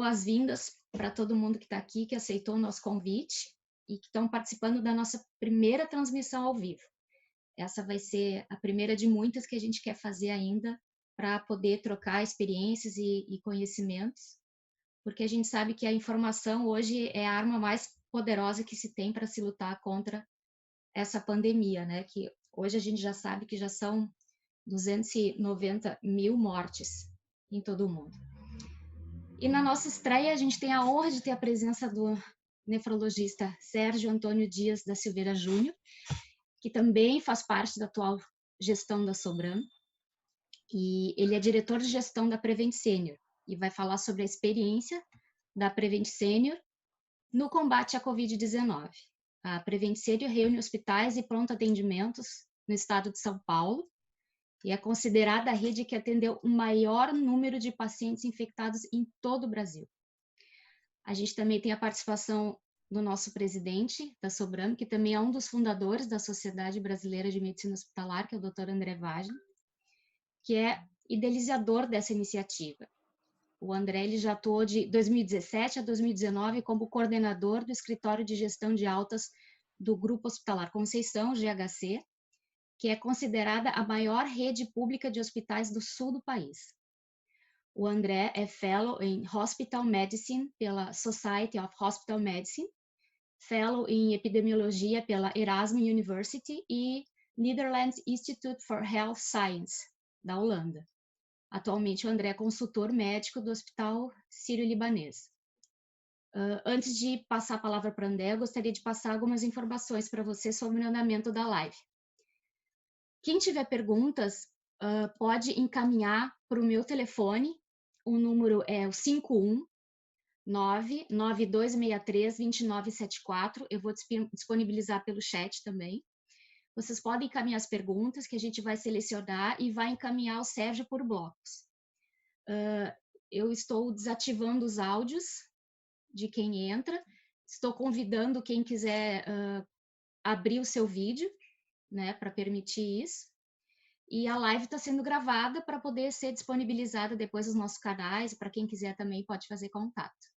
boas-vindas para todo mundo que está aqui, que aceitou o nosso convite e que estão participando da nossa primeira transmissão ao vivo. Essa vai ser a primeira de muitas que a gente quer fazer ainda para poder trocar experiências e conhecimentos, porque a gente sabe que a informação hoje é a arma mais poderosa que se tem para se lutar contra essa pandemia, né? Que hoje a gente já sabe que já são 290 mil mortes em todo o mundo. E na nossa estreia, a gente tem a honra de ter a presença do nefrologista Sérgio Antônio Dias da Silveira Júnior, que também faz parte da atual gestão da Sobram. E ele é diretor de gestão da Prevent Senior e vai falar sobre a experiência da Prevent Senior no combate à Covid-19. A Prevent Senior reúne hospitais e pronto atendimentos no estado de São Paulo e é considerada a rede que atendeu o maior número de pacientes infectados em todo o Brasil. A gente também tem a participação do nosso presidente da Sobram, que também é um dos fundadores da Sociedade Brasileira de Medicina Hospitalar, que é o Dr. André Wagner, que é idealizador dessa iniciativa. O André ele já atuou de 2017 a 2019 como coordenador do Escritório de Gestão de Altas do Grupo Hospitalar Conceição, GHC, que é considerada a maior rede pública de hospitais do sul do país. O André é Fellow em Hospital Medicine pela Society of Hospital Medicine, Fellow em Epidemiologia pela Erasmus University e Netherlands Institute for Health Science, da Holanda. Atualmente, o André é consultor médico do Hospital Sírio-Libanês. Antes de passar a palavra para o André, eu gostaria de passar algumas informações para você sobre o andamento da live. Quem tiver perguntas, pode encaminhar para o meu telefone. O número é o 51992632974. Eu vou disponibilizar pelo chat também. Vocês podem encaminhar as perguntas que a gente vai selecionar e vai encaminhar o Sérgio por blocos. Eu estou desativando os áudios de quem entra. Estou convidando quem quiser abrir o seu vídeo, né, para permitir isso. E a live está sendo gravada para poder ser disponibilizada depois nos nossos canais, para quem quiser também pode fazer contato.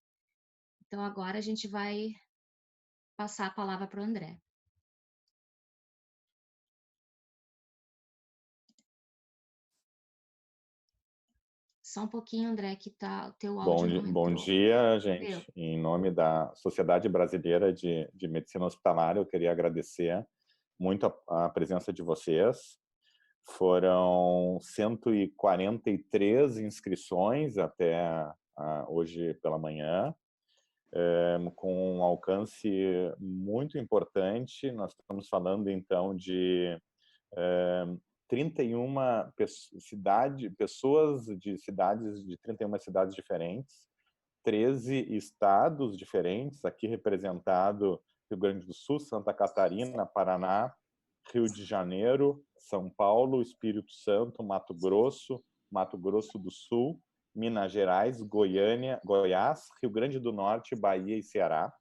Então agora a gente vai passar a palavra para o André. Só um pouquinho, André, que tá, o teu áudio não entrou. Bom dia, gente. Em nome da Sociedade Brasileira de Medicina Hospitalar, eu queria agradecer muito a presença de vocês. Foram 143 inscrições até hoje pela manhã, com um alcance muito importante. Nós estamos falando, então, de 31 pessoas de cidades, de 31 cidades diferentes, 13 estados diferentes, aqui representado Rio Grande do Sul, Santa Catarina, Paraná, Rio de Janeiro, São Paulo, Espírito Santo, Mato Grosso do Sul, Minas Gerais, Goiás, Rio Grande do Norte, Bahia e Ceará.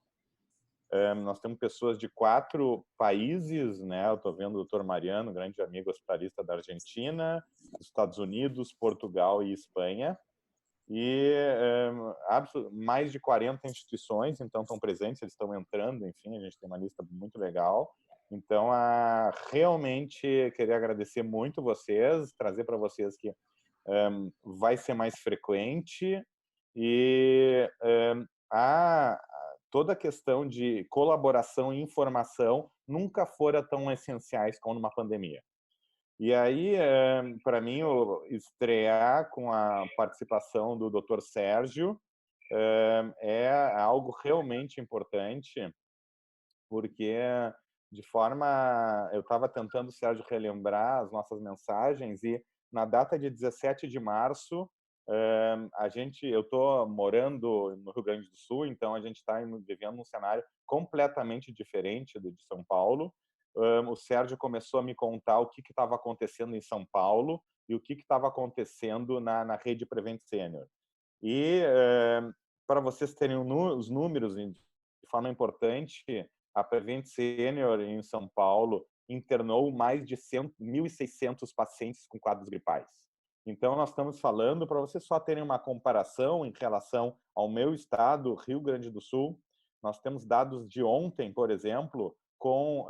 Nós temos pessoas de 4 países, né? Eu estou vendo o Dr. Mariano, grande amigo hospitalista da Argentina, Estados Unidos, Portugal e Espanha. E mais de 40 instituições, então, estão presentes, eles estão entrando, enfim, a gente tem uma lista muito legal. Então, realmente, queria agradecer muito vocês, trazer para vocês que vai ser mais frequente e toda a questão de colaboração e informação nunca fora tão essenciais como numa pandemia. E aí, para mim, estrear com a participação do Dr. Sérgio é algo realmente importante, porque eu estava tentando, Sérgio, relembrar as nossas mensagens e na data de 17 de março, eu estou morando no Rio Grande do Sul, então a gente está vivendo um cenário completamente diferente do de São Paulo. O Sérgio começou a me contar o que estava acontecendo em São Paulo e o que estava acontecendo na rede Prevent Senior. E para vocês terem os números de forma importante, a Prevent Senior em São Paulo internou mais de 1.600 pacientes com quadros gripais. Então, nós estamos falando, para vocês só terem uma comparação em relação ao meu estado, Rio Grande do Sul, nós temos dados de ontem, por exemplo, com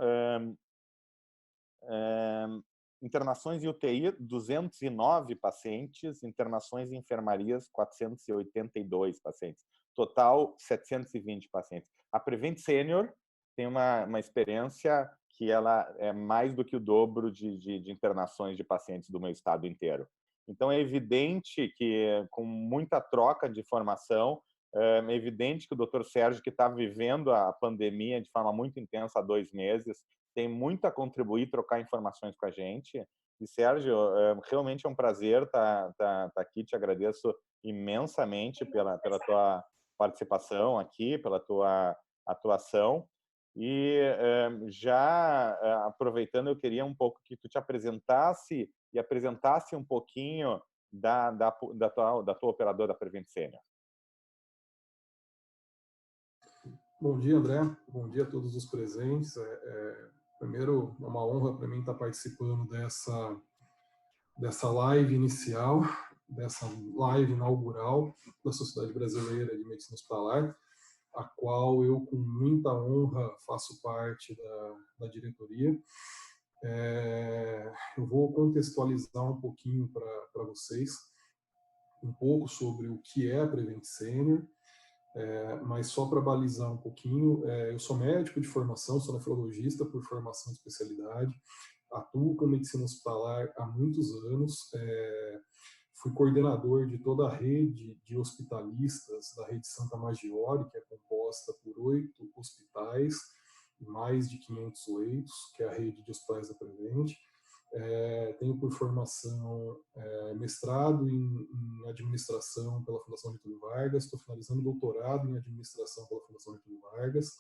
internações em UTI, 209 pacientes, internações em enfermarias, 482 pacientes. Total, 720 pacientes. A Prevent Senior tem uma experiência que ela é mais do que o dobro de internações de pacientes do meu estado inteiro. Então, é evidente que, com muita troca de informação, é evidente que o Dr. Sérgio, que está vivendo a pandemia de forma muito intensa há 2 meses, tem muito a contribuir, trocar informações com a gente. E, Sérgio, realmente é um prazer estar aqui. Te agradeço imensamente pela tua participação aqui, pela tua atuação. E já aproveitando, eu queria um pouco que tu te apresentasse e apresentasse um pouquinho da tua operadora Prevent Senior. Bom dia, André. Bom dia a todos os presentes. Primeiro, é uma honra para mim estar participando dessa live inicial, dessa live inaugural da Sociedade Brasileira de Medicina Hospitalar, a qual eu, com muita honra, faço parte da diretoria. Eu vou contextualizar um pouquinho para vocês, um pouco sobre o que é a Prevent Senior, mas só para balizar um pouquinho, eu sou médico de formação, sou nefrologista por formação de especialidade, atuo com medicina hospitalar há muitos anos, fui coordenador de toda a rede de hospitalistas da rede Santa Maggiore, que é composta por 8 hospitais e mais de 500 leitos, que é a rede de hospitais da Prevent. Tenho por formação mestrado em administração pela Fundação Getúlio Vargas, estou finalizando doutorado em administração pela Fundação Getúlio Vargas,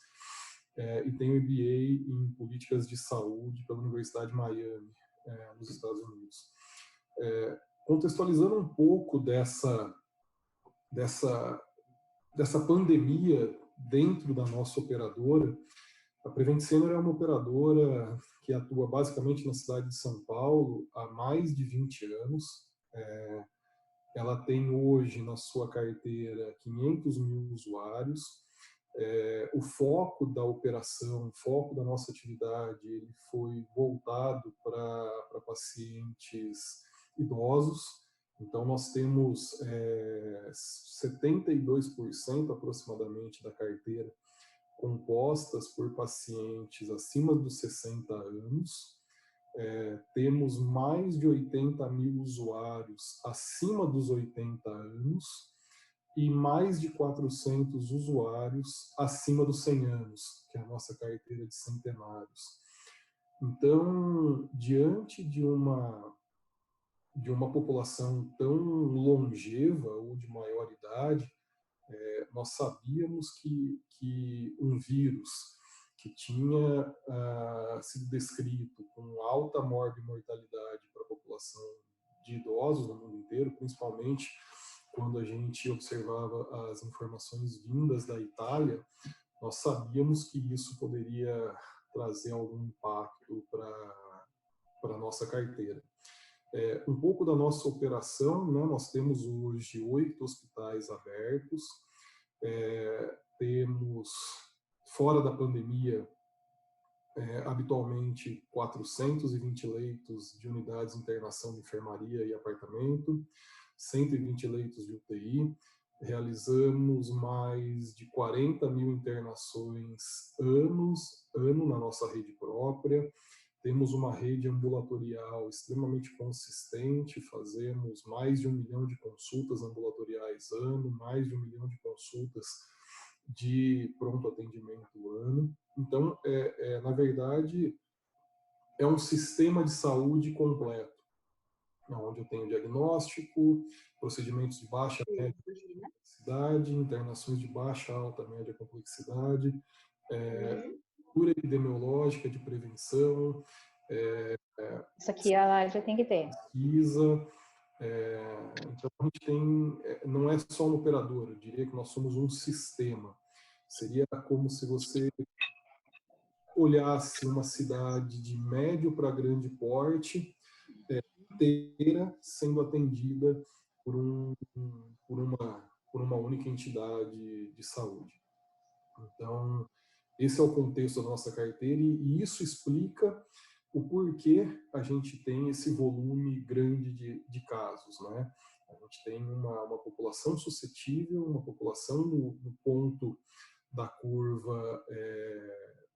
e tenho MBA em políticas de saúde pela Universidade de Miami, nos Estados Unidos. Contextualizando um pouco dessa pandemia dentro da nossa operadora, a Prevent Senior é uma operadora que atua basicamente na cidade de São Paulo há mais de 20 anos. Ela tem hoje na sua carteira 500 mil usuários. O foco da operação, o foco da nossa atividade, ele foi voltado para pacientes idosos. Então, nós temos 72% aproximadamente da carteira compostas por pacientes acima dos 60 anos. Temos mais de 80 mil usuários acima dos 80 anos e mais de 400 usuários acima dos 100 anos, que é a nossa carteira de centenários. Então, diante de uma população tão longeva ou de maior idade, nós sabíamos que um vírus que tinha sido descrito com alta morbimortalidade para a população de idosos no mundo inteiro, principalmente quando a gente observava as informações vindas da Itália, nós sabíamos que isso poderia trazer algum impacto para a nossa carteira. Um pouco da nossa operação, né? Nós temos hoje 8 hospitais abertos, temos, fora da pandemia, habitualmente 420 leitos de unidades de internação de enfermaria e apartamento, 120 leitos de UTI, realizamos mais de 40 mil internações ano na nossa rede própria. Temos uma rede ambulatorial extremamente consistente, fazemos mais de 1 milhão de consultas ambulatoriais ano, mais de 1 milhão de consultas de pronto atendimento ano. Então, na verdade, é um sistema de saúde completo, onde eu tenho diagnóstico, procedimentos de baixa, média complexidade, internações de baixa, alta, média complexidade, cura epidemiológica de prevenção. Isso aqui a live tem que ter. Pesquisa. Então, a gente tem, não é só um operador, eu diria que nós somos um sistema. Seria como se você olhasse uma cidade de médio para grande porte, inteira sendo atendida por, por uma única entidade de saúde. Então, esse é o contexto da nossa carteira e isso explica o porquê a gente tem esse volume grande de casos, né? A gente tem uma população suscetível, uma população no ponto da curva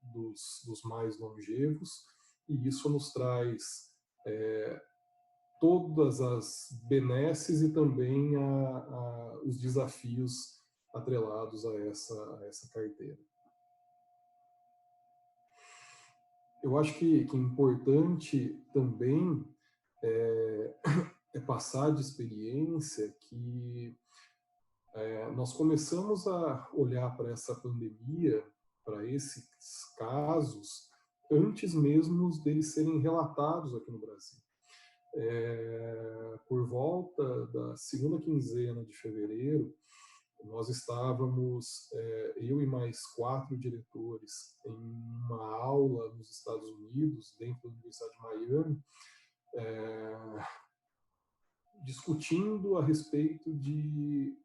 dos mais longevos, e isso nos traz todas as benesses e também os desafios atrelados a essa carteira. Eu acho que é importante também é passar de experiência que nós começamos a olhar para essa pandemia, para esses casos, antes mesmo deles serem relatados aqui no Brasil. Por volta da segunda quinzena de fevereiro, nós estávamos, eu e mais 4 diretores, em uma aula nos Estados Unidos, dentro da Universidade de Miami, discutindo a respeito de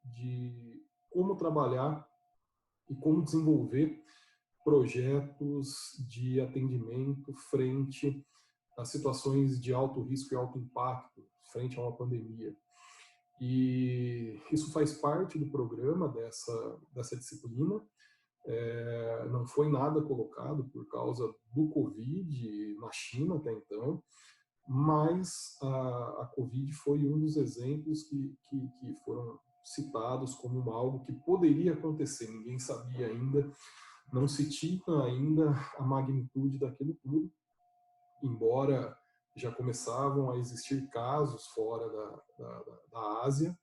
como trabalhar e como desenvolver projetos de atendimento frente a situações de alto risco e alto impacto, frente a uma pandemia. E isso faz parte do programa dessa disciplina. Não foi nada colocado por causa do Covid na China até então, mas a Covid foi um dos exemplos que foram citados como algo que poderia acontecer. Ninguém sabia ainda, não se tinha ainda a magnitude daquilo tudo, embora já começavam a existir casos fora da Ásia.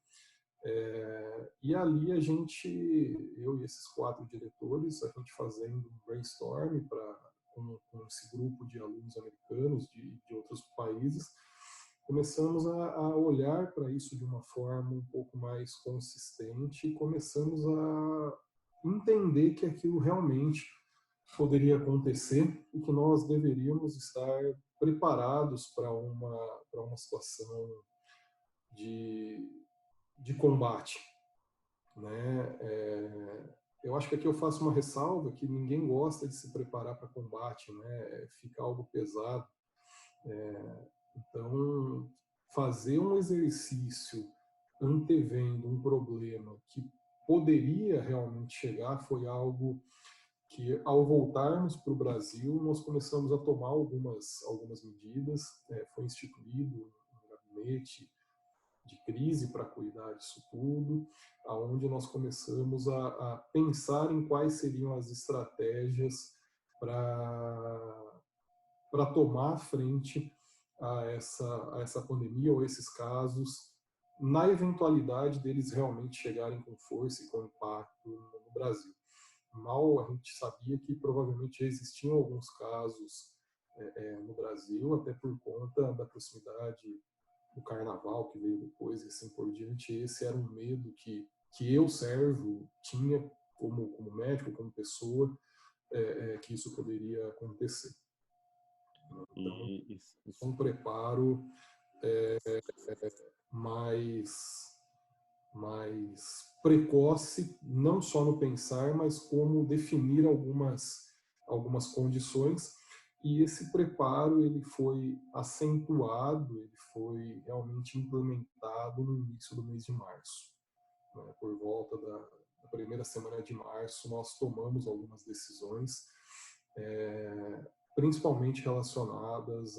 E ali a gente, eu e esses 4 diretores, a gente fazendo um brainstorm com esse grupo de alunos americanos de outros países, começamos a olhar para isso de uma forma um pouco mais consistente e começamos a entender que aquilo realmente poderia acontecer e que nós deveríamos estar preparados para uma situação de combate, né? Eu acho que aqui eu faço uma ressalva que ninguém gosta de se preparar para combate, né? Fica algo pesado. Então, fazer um exercício antevendo um problema que poderia realmente chegar foi algo que, ao voltarmos para o Brasil, nós começamos a tomar algumas medidas. Foi instituído um gabinete de crise para cuidar disso tudo, aonde nós começamos a pensar em quais seriam as estratégias para tomar frente a essa pandemia ou esses casos, na eventualidade deles realmente chegarem com força e com impacto no Brasil. Mal a gente sabia que provavelmente já existiam alguns casos no Brasil, até por conta da proximidade do Carnaval que veio depois e assim por diante. Esse era um medo que eu, Sérgio, tinha como médico, como pessoa, que isso poderia acontecer. Então, um preparo mais precoce, não só no pensar, mas como definir algumas condições. E esse preparo ele foi acentuado, ele foi realmente implementado no início do mês de março. Por volta da primeira semana de março, nós tomamos algumas decisões, principalmente relacionadas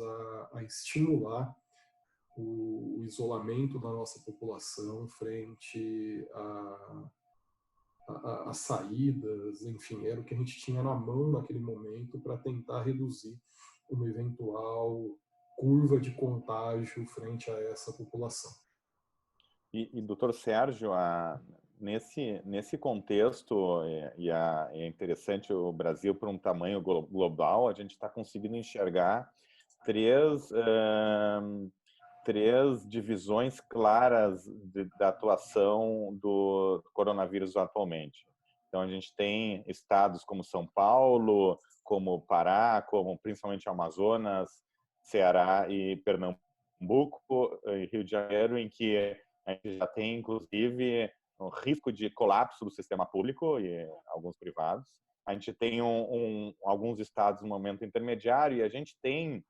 a estimular o isolamento da nossa população frente a saídas, enfim, era o que a gente tinha na mão naquele momento para tentar reduzir uma eventual curva de contágio frente a essa população. E doutor Sérgio, nesse contexto, é interessante o Brasil, por um tamanho global, a gente está conseguindo enxergar três divisões claras da atuação do coronavírus atualmente. Então, a gente tem estados como São Paulo, como Pará, como principalmente Amazonas, Ceará e Pernambuco, Pernambuco e Rio de Janeiro, em que a gente já tem, inclusive, um risco de colapso do sistema público e alguns privados. A gente tem alguns estados no momento intermediário e a gente tem,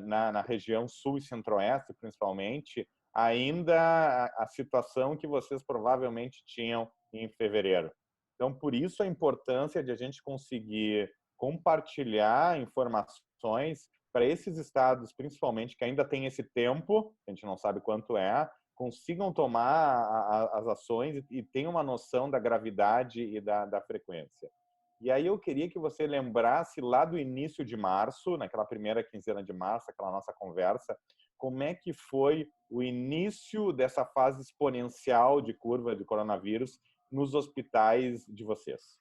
na região sul e centro-oeste, principalmente, ainda a situação que vocês provavelmente tinham em fevereiro. Então, por isso a importância de a gente conseguir compartilhar informações para esses estados, principalmente, que ainda tem esse tempo, a gente não sabe quanto consigam tomar as ações e tenham uma noção da gravidade e da frequência. E aí eu queria que você lembrasse lá do início de março, naquela primeira quinzena de março, aquela nossa conversa, como é que foi o início dessa fase exponencial de curva de coronavírus nos hospitais de vocês?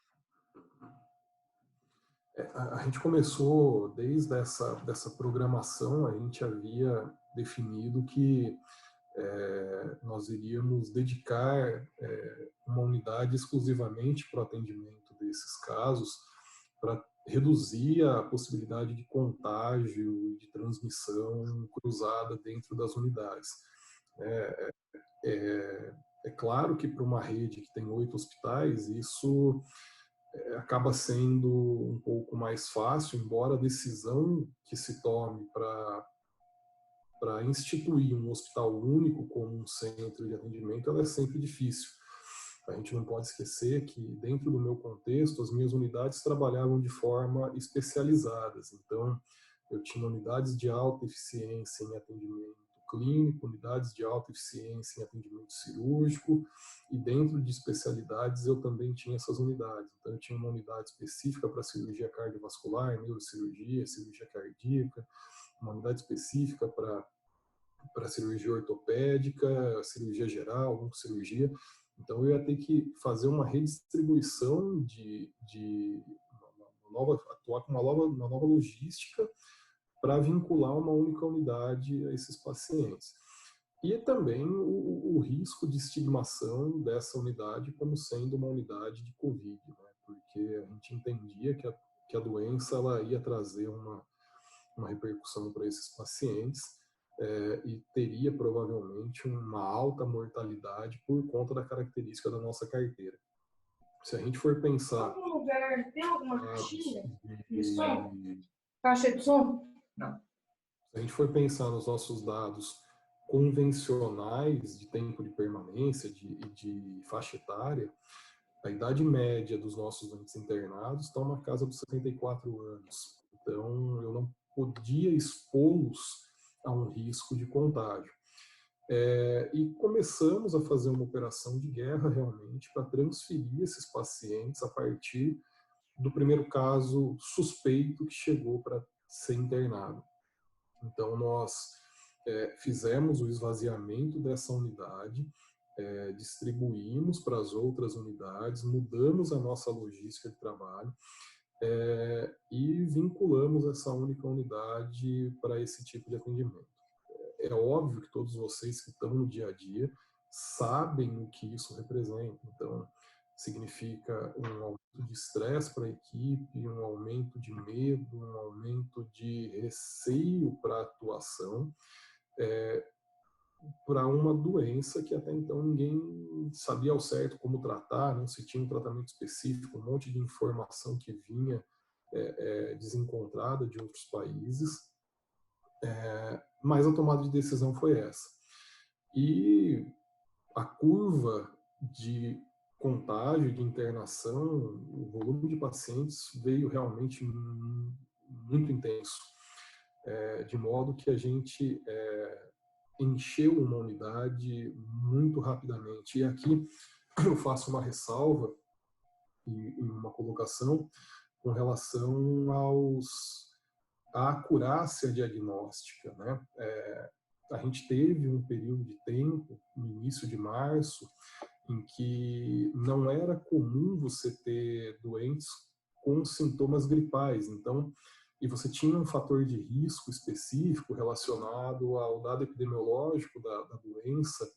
A gente começou, desde dessa programação, a gente havia definido que nós iríamos dedicar uma unidade exclusivamente para o atendimento desses casos, para reduzir a possibilidade de contágio e de transmissão cruzada dentro das unidades. É claro que para uma rede que tem 8 hospitais, isso acaba sendo um pouco mais fácil, embora a decisão que se tome para instituir um hospital único como um centro de atendimento, ela é sempre difícil. A gente não pode esquecer que, dentro do meu contexto, as minhas unidades trabalhavam de forma especializadas. Então, eu tinha unidades de alta eficiência em atendimento clínico, unidades de alta eficiência em atendimento cirúrgico, e dentro de especialidades eu também tinha essas unidades. Então, eu tinha uma unidade específica para cirurgia cardiovascular, neurocirurgia, cirurgia cardíaca, uma unidade específica para cirurgia ortopédica, cirurgia geral, oncocirurgia. Então, eu ia ter que fazer uma redistribuição atuar com uma nova logística para vincular uma única unidade a esses pacientes. E também o risco de estigmação dessa unidade como sendo uma unidade de Covid, né? Porque a gente entendia que a doença ela ia trazer uma repercussão para esses pacientes e teria provavelmente uma alta mortalidade por conta da característica da nossa carteira. Se a gente for pensar... Algum lugar tem alguma caixinha de som? Caixa de som? Não. Se a gente for pensar nos nossos dados convencionais de tempo de permanência, de faixa etária, a idade média dos nossos doentes internados está na casa dos 74 anos. Então, eu não podia expô-los a um risco de contágio. E começamos a fazer uma operação de guerra, realmente, para transferir esses pacientes a partir do primeiro caso suspeito que chegou para ser internado. Então, nós fizemos o esvaziamento dessa unidade, distribuímos para as outras unidades, mudamos a nossa logística de trabalho e vinculamos essa única unidade para esse tipo de atendimento. É óbvio que todos vocês que estão no dia a dia sabem o que isso representa. Então, significa um aumento de estresse para a equipe, um aumento de medo, um aumento de receio para a atuação, para uma doença que até então ninguém sabia ao certo como tratar, não se tinha um tratamento específico, um monte de informação que vinha desencontrada de outros países, mas a tomada de decisão foi essa. E a curva de contágio, de internação, o volume de pacientes veio realmente muito intenso, de modo que a gente encheu uma unidade muito rapidamente. E aqui eu faço uma ressalva e uma colocação com relação à acurácia diagnóstica, né? A gente teve um período de tempo, no início de março, em que não era comum você ter doentes com sintomas gripais. Então, e você tinha um fator de risco específico relacionado ao dado epidemiológico da doença,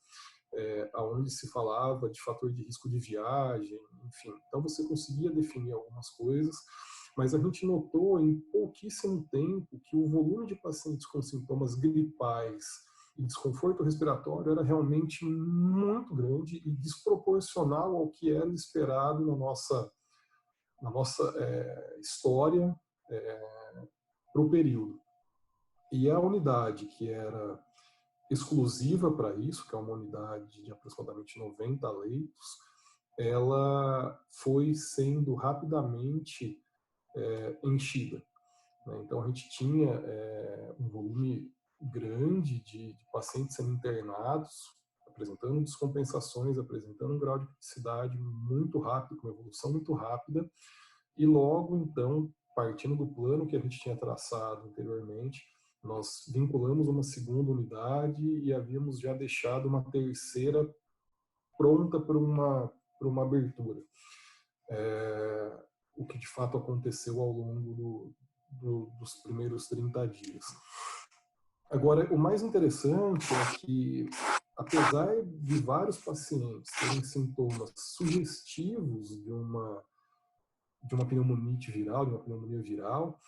onde se falava de fator de risco de viagem, enfim. Então, você conseguia definir algumas coisas, mas a gente notou em pouquíssimo tempo que o volume de pacientes com sintomas gripais e desconforto respiratório era realmente muito grande e desproporcional ao que era esperado na nossa história para o período. E a unidade que era exclusiva para isso, que é uma unidade de aproximadamente 90 leitos, ela foi sendo rapidamente enchida. Então, a gente tinha um volume grande de pacientes sendo internados, apresentando descompensações, apresentando um grau de criticidade muito rápido, com uma evolução muito rápida, e logo, então, partindo do plano que a gente tinha traçado anteriormente, nós vinculamos uma segunda unidade e havíamos já deixado uma terceira pronta para uma abertura. O que de fato aconteceu ao longo dos primeiros 30 dias. Agora, o mais interessante é que, apesar de vários pacientes terem sintomas sugestivos de uma pneumonite viral, de uma pneumonia viral,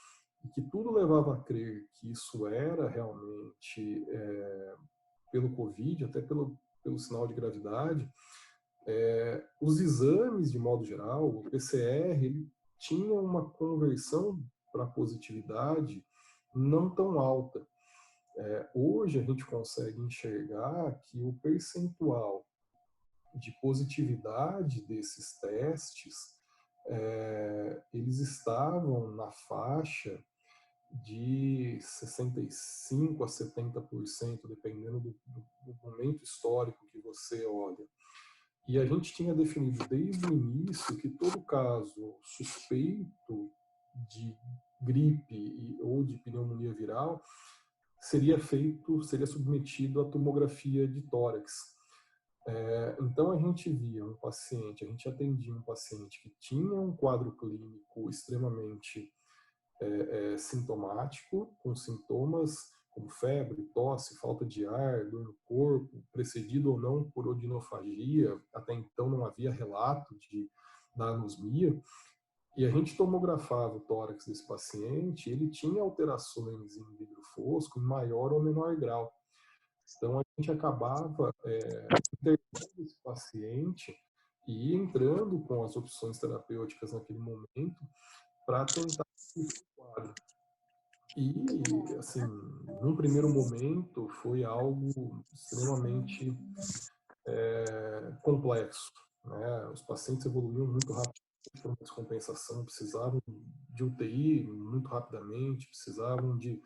e que tudo levava a crer que isso era realmente pelo Covid, até pelo sinal de gravidade, os exames, de modo geral, o PCR, ele tinha uma conversão para positividade não tão alta. Hoje a gente consegue enxergar que o percentual de positividade desses testes, eles estavam na faixa de 65% a 70%, dependendo do momento histórico que você olha. E a gente tinha definido desde o início que todo caso suspeito de gripe ou de pneumonia viral seria submetido à tomografia de tórax. Então a gente atendia um paciente que tinha um quadro clínico extremamente sintomático, com sintomas como febre, tosse, falta de ar, dor no corpo, precedido ou não por odinofagia, até então não havia relato da anosmia, e a gente tomografava o tórax desse paciente, ele tinha alterações em vidro fosco em maior ou menor grau. Então a gente acabava internando esse paciente e entrando com as opções terapêuticas naquele momento para tentar esse quadro. E, assim, num primeiro momento, foi algo extremamente complexo, né? Os pacientes evoluíam muito rapidamente para uma descompensação, precisavam de UTI muito rapidamente, precisavam de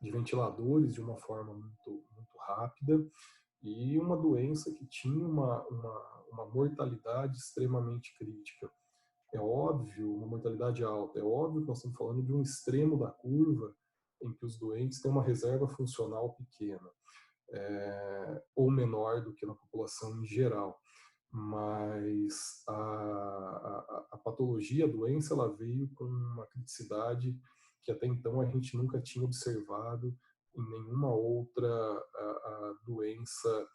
ventiladores de uma forma muito, muito rápida, e uma doença que tinha uma mortalidade extremamente crítica. É óbvio, uma mortalidade alta, é óbvio que nós estamos falando de um extremo da curva em que os doentes têm uma reserva funcional pequena, ou menor do que na população em geral. Mas a patologia, a doença, ela veio com uma criticidade que até então a gente nunca tinha observado em nenhuma outra doença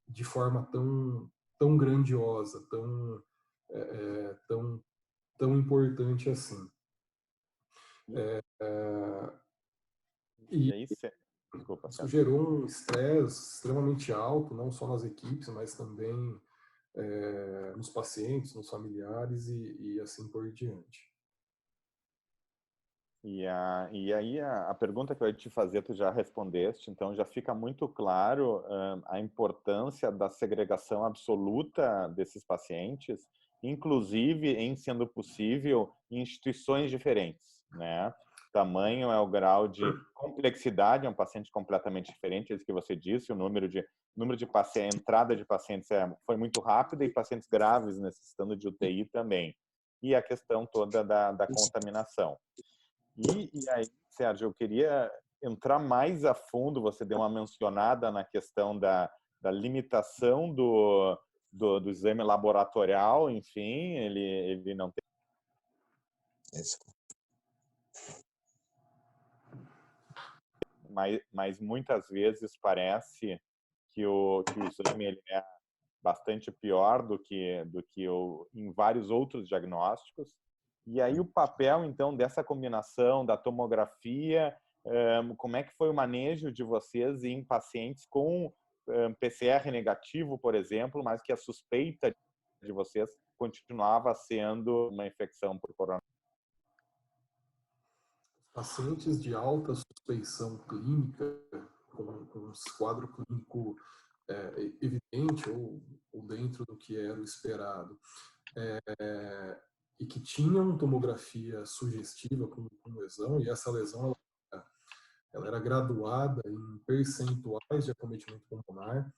de forma tão grandiosa, tão importante assim. E aí, desculpa, isso gerou um estresse extremamente alto, não só nas equipes, mas também nos pacientes, nos familiares e assim por diante. E aí a pergunta que eu ia te fazer, tu já respondeste, então já fica muito claro a importância da segregação absoluta desses pacientes, inclusive, em sendo possível, em instituições diferentes, né? Tamanho é o grau de complexidade, é um paciente completamente diferente, é isso que você disse, o número de pacientes, a entrada de pacientes foi muito rápida e pacientes graves necessitando de UTI também. E a questão toda da contaminação. E aí, Sérgio, eu queria entrar mais a fundo, você deu uma mencionada na questão da limitação do exame laboratorial, enfim, ele não tem... Mas muitas vezes parece que o exame ele é bastante pior do que em vários outros diagnósticos. E aí o papel, então, dessa combinação da tomografia, como é que foi o manejo de vocês em pacientes com PCR negativo, por exemplo, mas que a suspeita de vocês continuava sendo uma infecção por coronavírus? Pacientes de alta suspeição clínica, com um quadro clínico evidente ou dentro do que era o esperado, e que tinham tomografia sugestiva com lesão, e essa lesão ela era graduada em percentuais de acometimento pulmonar,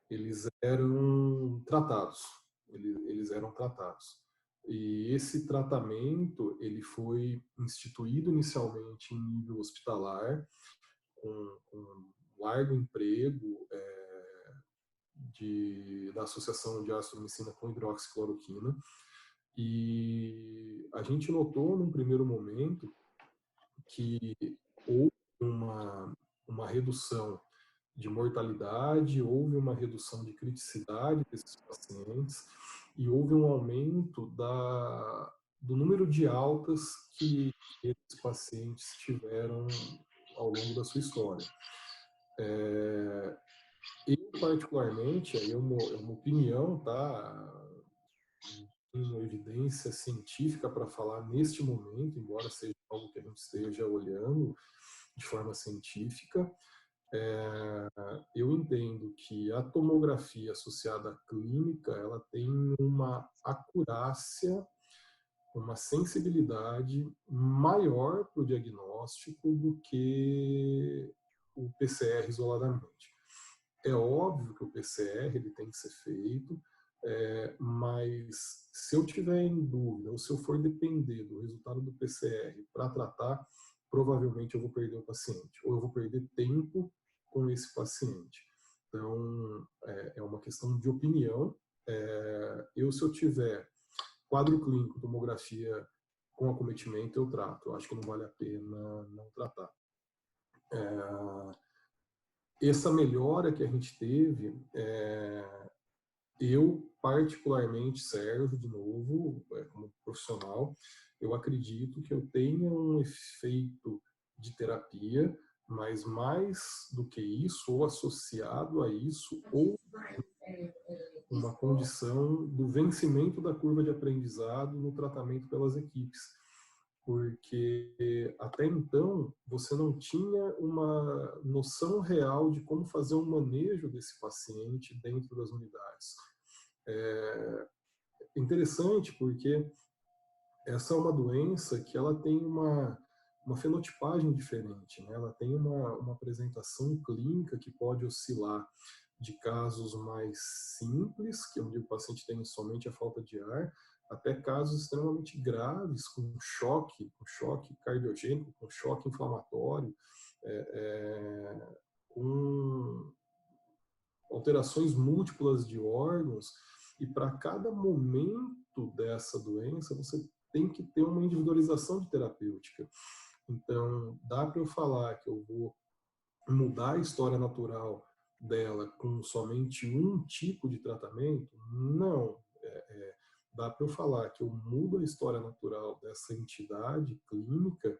eles eram tratados. Eles eram tratados. E esse tratamento ele foi instituído inicialmente em nível hospitalar, com largo emprego da associação de azitromicina com hidroxicloroquina. E a gente notou num primeiro momento que houve uma redução de mortalidade, houve uma redução de criticidade desses pacientes e houve um aumento do número de altas que esses pacientes tiveram ao longo da sua história. Eu, particularmente, aí é uma opinião, tá? Não tenho evidência científica para falar neste momento, embora seja algo que a gente esteja olhando de forma científica. Eu entendo que a tomografia associada à clínica, ela tem uma acurácia, uma sensibilidade maior para o diagnóstico do que o PCR isoladamente. É óbvio que o PCR ele tem que ser feito, mas se eu tiver em dúvida ou se eu for depender do resultado do PCR para tratar, provavelmente eu vou perder o paciente, ou eu vou perder tempo com esse paciente. Então, é uma questão de opinião. Se eu tiver quadro clínico, tomografia com acometimento, eu trato. Eu acho que não vale a pena não tratar. Essa melhora que a gente teve, eu particularmente, Sérgio, de novo, como profissional, eu acredito que eu tenha um efeito de terapia, mas mais do que isso, ou associado a isso, ou uma condição do vencimento da curva de aprendizado no tratamento pelas equipes. Porque até então você não tinha uma noção real de como fazer um manejo desse paciente dentro das unidades. É interessante porque essa é uma doença que ela tem uma fenotipagem diferente, né? Ela tem uma apresentação clínica que pode oscilar de casos mais simples, que onde o paciente tem somente a falta de ar, até casos extremamente graves, com choque cardiogênico, com choque inflamatório, com alterações múltiplas de órgãos, e para cada momento dessa doença você tem que ter uma individualização de terapêutica. Então, dá para eu falar que eu vou mudar a história natural dela com somente um tipo de tratamento? Não. Dá para eu falar que eu mudo a história natural dessa entidade clínica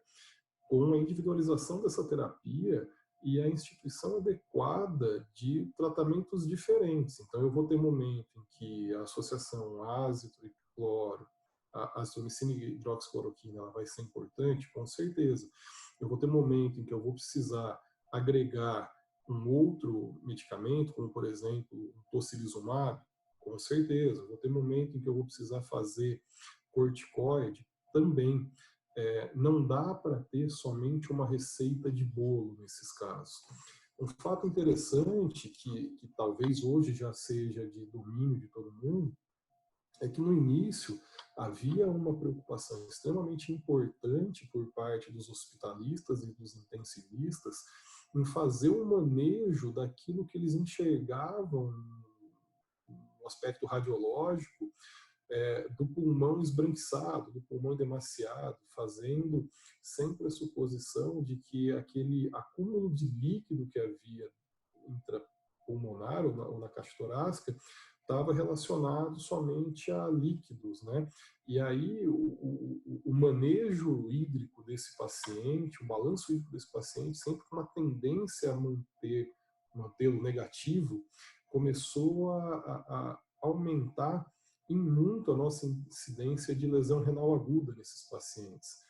com a individualização dessa terapia e a instituição adequada de tratamentos diferentes. Então, eu vou ter momento em que a associação ácido e cloro, a azitromicina e hidroxicloroquina, ela vai ser importante, com certeza. Eu vou ter momento em que eu vou precisar agregar um outro medicamento, como, por exemplo, o tocilizumab, com certeza. Eu vou ter momento em que eu vou precisar fazer corticoide, também. Não dá para ter somente uma receita de bolo nesses casos. Um fato interessante, que talvez hoje já seja de domínio de todo mundo, é que no início havia uma preocupação extremamente importante por parte dos hospitalistas e dos intensivistas em fazer um manejo daquilo que eles enxergavam no aspecto radiológico, do pulmão esbranquiçado, do pulmão demasiado, fazendo sempre a suposição de que aquele acúmulo de líquido que havia intrapulmonar ou na caixa torácica estava relacionado somente a líquidos, né? E aí o manejo hídrico desse paciente, o balanço hídrico desse paciente, sempre com uma tendência a mantê-lo negativo, começou a aumentar em muito a nossa incidência de lesão renal aguda nesses pacientes.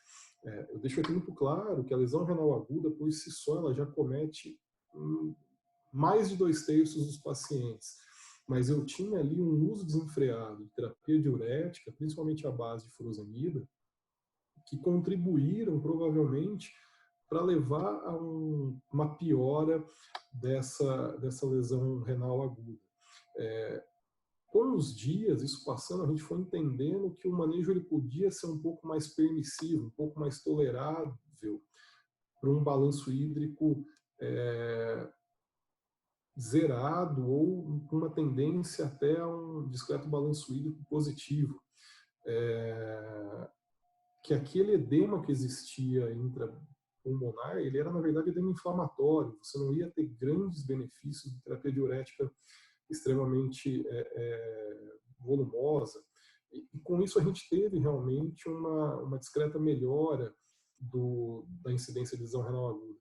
Eu deixo aqui muito claro que a lesão renal aguda, por si só, ela já comete mais de 2/3 dos pacientes. Mas eu tinha ali um uso desenfreado de terapia diurética, principalmente à base de furosemida, que contribuíram provavelmente para levar a uma piora dessa lesão renal aguda. Com os dias, isso passando, a gente foi entendendo que o manejo ele podia ser um pouco mais permissivo, um pouco mais tolerável para um balanço hídrico zerado ou com uma tendência até a um discreto balanço hídrico positivo. Que aquele edema que existia intrapulmonar, ele era, na verdade, edema inflamatório. Você não ia ter grandes benefícios de terapia diurética extremamente volumosa. E com isso a gente teve realmente uma discreta melhora da incidência de lesão renal aguda.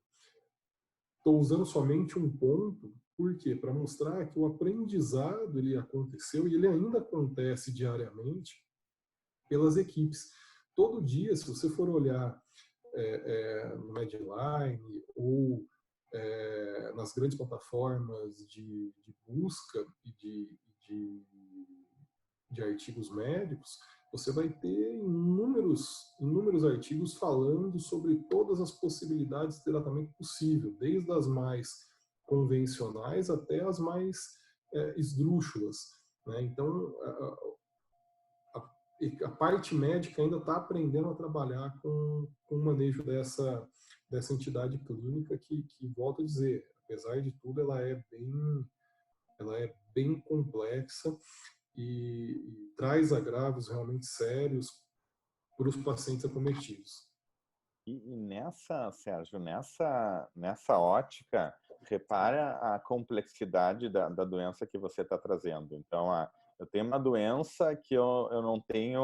Estou usando somente um ponto, por quê? Para mostrar que o aprendizado ele aconteceu e ele ainda acontece diariamente pelas equipes. Todo dia, se você for olhar no Medline ou nas grandes plataformas de busca e de artigos médicos, você vai ter inúmeros artigos falando sobre todas as possibilidades de tratamento possível, desde as mais convencionais até as mais esdrúxulas, né? Então, a parte médica ainda está aprendendo a trabalhar com o manejo dessa entidade clínica que, volto a dizer, apesar de tudo, ela é bem complexa e traz agravos realmente sérios para os pacientes acometidos. E nessa, Sérgio, nessa ótica, repara a complexidade da doença que você está trazendo. Então, eu tenho uma doença que eu não tenho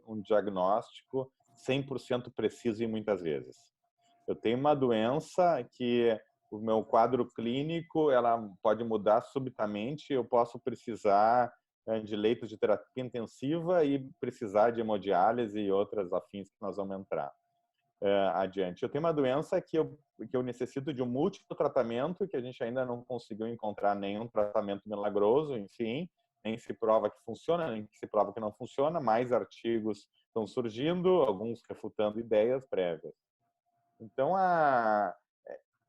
um diagnóstico 100% preciso e muitas vezes. Eu tenho uma doença que o meu quadro clínico ela pode mudar subitamente, eu posso precisar de leitos de terapia intensiva e precisar de hemodiálise e outras afins que nós vamos entrar adiante. Eu tenho uma doença que eu necessito de um múltiplo tratamento, que a gente ainda não conseguiu encontrar nenhum tratamento milagroso, enfim, nem se prova que funciona, nem se prova que não funciona, mais artigos estão surgindo, alguns refutando ideias prévias. Então,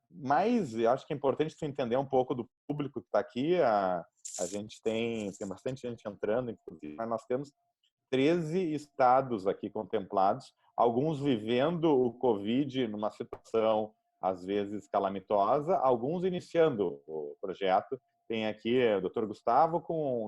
mas eu acho que é importante tu entender um pouco do público que está aqui. A gente tem bastante gente entrando, inclusive, mas nós temos 13 estados aqui contemplados, alguns vivendo o Covid numa situação, às vezes, calamitosa, alguns iniciando o projeto. Tem aqui o Dr. Gustavo,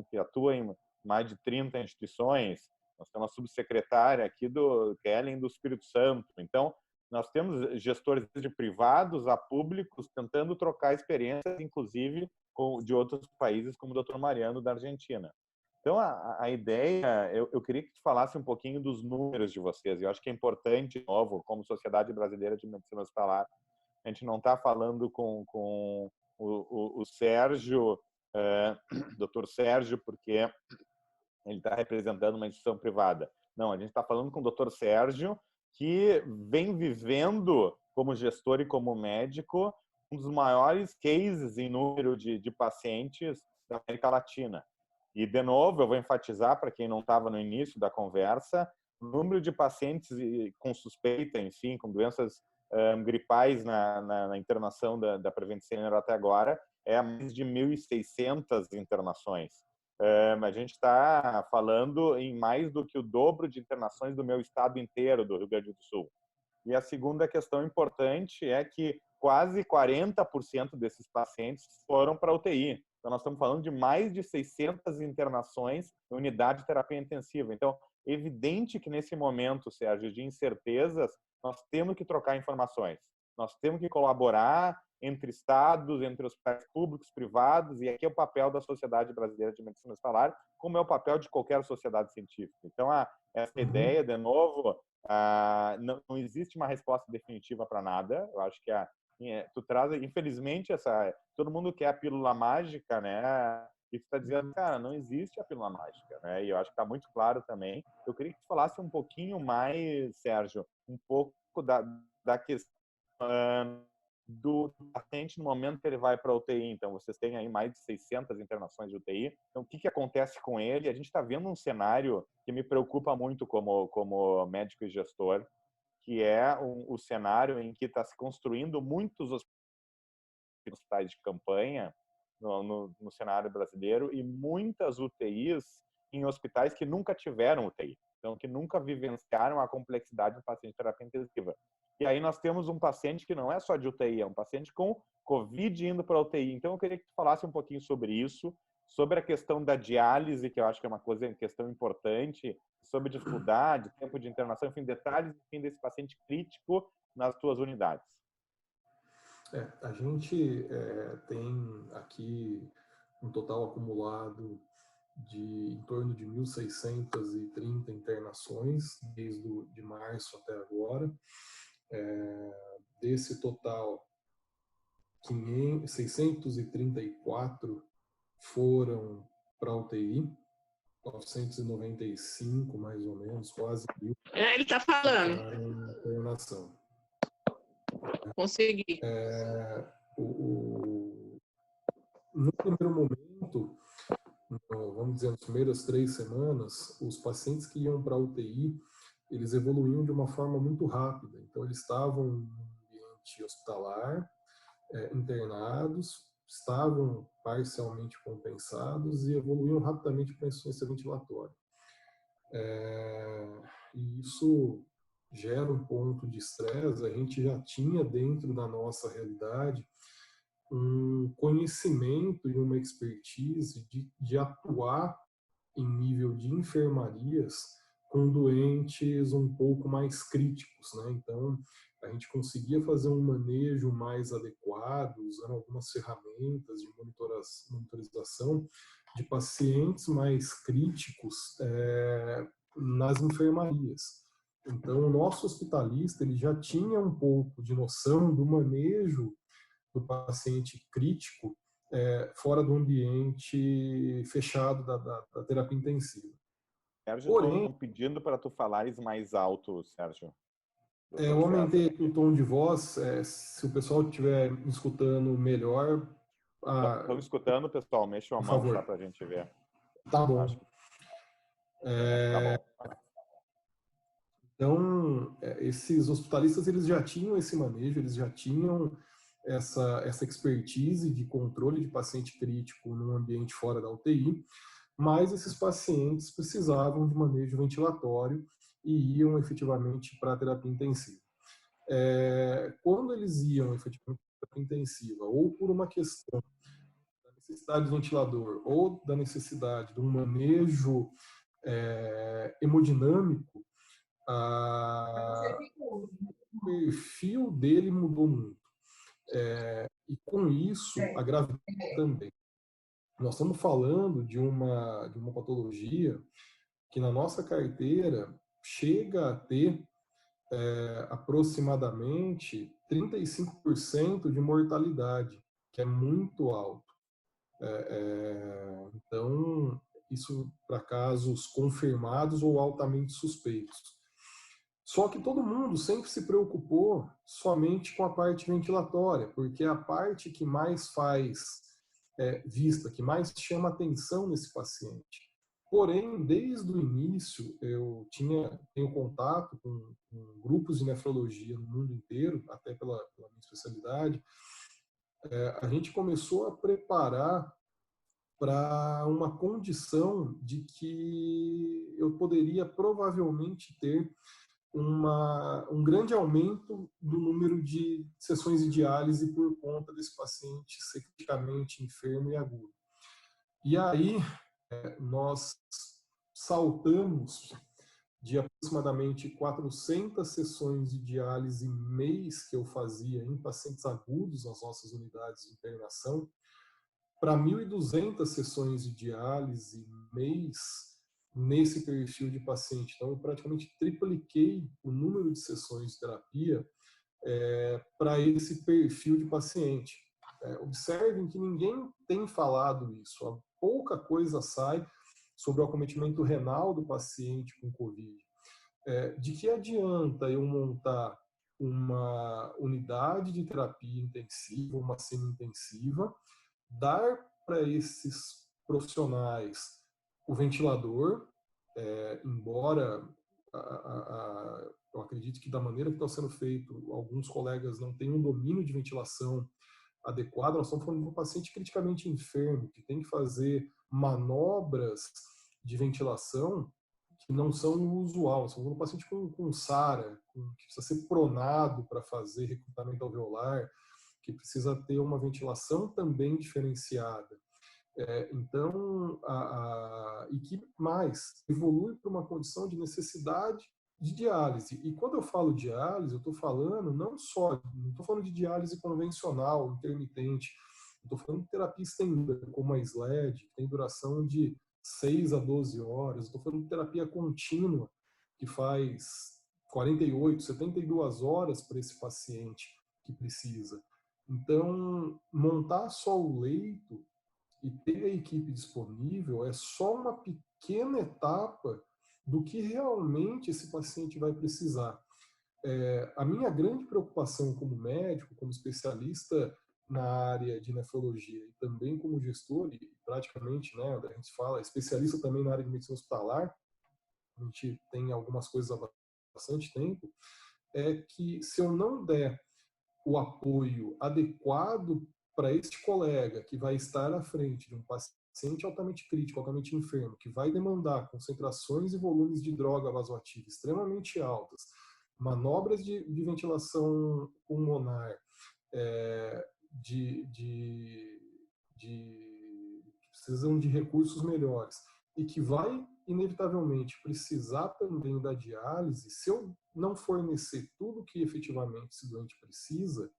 que atua em mais de 30 instituições. Nós temos uma subsecretária aqui do Kellen do Espírito Santo. Então, nós temos gestores de privados a públicos tentando trocar experiências, inclusive de outros países, como o Dr. Mariano, da Argentina. Então, a ideia, eu queria que tu falasse um pouquinho dos números de vocês. Eu acho que é importante, de novo, como Sociedade Brasileira de Medicina Hospitalar, a gente não está falando com o Sérgio, Dr. Sérgio, porque ele está representando uma instituição privada. Não, a gente está falando com o Dr. Sérgio, que vem vivendo como gestor e como médico um dos maiores cases em número de pacientes da América Latina. E, de novo, eu vou enfatizar, para quem não estava no início da conversa, o número de pacientes com suspeita, enfim, com doenças gripais na internação da Prevent Senior até agora é mais de 1.600 internações. A gente está falando em mais do que o dobro de internações do meu estado inteiro, do Rio Grande do Sul. E a segunda questão importante é que quase 40% desses pacientes foram para a UTI. Então, nós estamos falando de mais de 600 internações em unidade de terapia intensiva. Então, é evidente que nesse momento, Sérgio, de incertezas, nós temos que trocar informações. Nós temos que colaborar entre estados, entre hospitais públicos, privados, e aqui é o papel da Sociedade Brasileira de Medicina Hospitalar, como é o papel de qualquer sociedade científica. Então, essa ideia, de novo, não existe uma resposta definitiva para nada. Eu acho que tu traz, infelizmente, todo mundo quer a pílula mágica, né? E tu está dizendo, cara, não existe a pílula mágica, né? E eu acho que está muito claro também. Eu queria que tu falasse um pouquinho mais, Sérgio, um pouco da questão do paciente no momento que ele vai para a UTI. Então, vocês têm aí mais de 600 internações de UTI. Então, o que acontece com ele? A gente está vendo um cenário que me preocupa muito como médico e gestor, que é o cenário em que está se construindo muitos hospitais de campanha no cenário brasileiro e muitas UTIs em hospitais que nunca tiveram UTI, então que nunca vivenciaram a complexidade do paciente de terapia intensiva. E aí nós temos um paciente que não é só de UTI, é um paciente com COVID indo para a UTI. Então eu queria que tu falasse um pouquinho sobre isso, sobre a questão da diálise, que eu acho que é uma questão importante, sobre dificuldade, tempo de internação, enfim, detalhes desse paciente crítico nas tuas unidades. A gente tem aqui um total acumulado de em torno de 1.630 internações de março até agora. Desse total, 634 foram para UTI, 995 mais ou menos, quase 1.000. Ele está falando. Em internação. Consegui. No primeiro momento, vamos dizer, nas primeiras 3 semanas, os pacientes que iam para a UTI, eles evoluíam de uma forma muito rápida. Então, eles estavam no ambiente hospitalar, internados, estavam parcialmente compensados e evoluíam rapidamente para a insuficiência ventilatória. E isso gera um ponto de estresse. A gente já tinha dentro da nossa realidade um conhecimento e uma expertise de atuar em nível de enfermarias com doentes um pouco mais críticos, né? Então, a gente conseguia fazer um manejo mais adequado, usando algumas ferramentas de monitorização de pacientes mais críticos nas enfermarias. Então, o nosso hospitalista ele já tinha um pouco de noção do manejo do paciente crítico fora do ambiente fechado da terapia intensiva. Sérgio, porém, estou pedindo para tu falares mais alto, Sérgio. Eu aumentei aqui o tom de voz. Se o pessoal estiver me escutando melhor... Estão escutando, pessoal? Mexa a mão só para a gente ver. Tá bom. Tá bom. Então, esses hospitalistas eles já tinham esse manejo, eles já tinham essa expertise de controle de paciente crítico num ambiente fora da UTI, mas esses pacientes precisavam de manejo ventilatório e iam efetivamente para a terapia intensiva. Quando eles iam efetivamente para a terapia intensiva, ou por uma questão da necessidade de ventilador, ou da necessidade de um manejo hemodinâmico, o perfil dele mudou muito. E com isso, a gravidez também. Nós estamos falando de uma patologia que na nossa carteira chega a ter aproximadamente 35% de mortalidade, que é muito alto. Então, isso para casos confirmados ou altamente suspeitos. Só que todo mundo sempre se preocupou somente com a parte ventilatória, porque é a parte que mais faz vista, que mais chama atenção nesse paciente. Porém, desde o início, eu tenho contato com grupos de nefrologia no mundo inteiro, até pela minha especialidade. A gente começou a preparar para uma condição de que eu poderia provavelmente ter um grande aumento do número de sessões de diálise por conta desse paciente ser criticamente enfermo e agudo. E aí nós saltamos de aproximadamente 400 sessões de diálise mês que eu fazia em pacientes agudos nas nossas unidades de internação, para 1.200 sessões de diálise mês nesse perfil de paciente. Então, eu praticamente tripliquei o número de sessões de terapia para esse perfil de paciente. Observem que ninguém tem falado isso, pouca coisa sai sobre o acometimento renal do paciente com Covid. De que adianta eu montar uma unidade de terapia intensiva, uma semi-intensiva, dar para esses profissionais o ventilador, embora eu acredito que da maneira que está sendo feito, alguns colegas não têm um domínio de ventilação adequado, nós estamos falando de um paciente criticamente enfermo, que tem que fazer manobras de ventilação que não são o usual. Nós estamos falando de um paciente com SARA, que precisa ser pronado para fazer recrutamento alveolar, que precisa ter uma ventilação também diferenciada. Então, e que mais evolui para uma condição de necessidade de diálise. E quando eu falo diálise, eu estou falando não estou falando de diálise convencional, intermitente, estou falando de terapia estendida, como a SLED, que tem duração de 6 a 12 horas, estou falando de terapia contínua, que faz 48, 72 horas para esse paciente que precisa. Então, montar só o leito e ter a equipe disponível é só uma pequena etapa do que realmente esse paciente vai precisar. A minha grande preocupação como médico, como especialista na área de nefrologia e também como gestor, e praticamente, né, a gente fala, especialista também na área de medicina hospitalar, a gente tem algumas coisas há bastante tempo, é que se eu não der o apoio adequado para este colega que vai estar à frente de um paciente altamente crítico, altamente enfermo, que vai demandar concentrações e volumes de droga vasoativa extremamente altas, manobras de ventilação pulmonar, precisam de recursos melhores e que vai inevitavelmente precisar também da diálise, se eu não fornecer tudo que efetivamente esse doente precisa,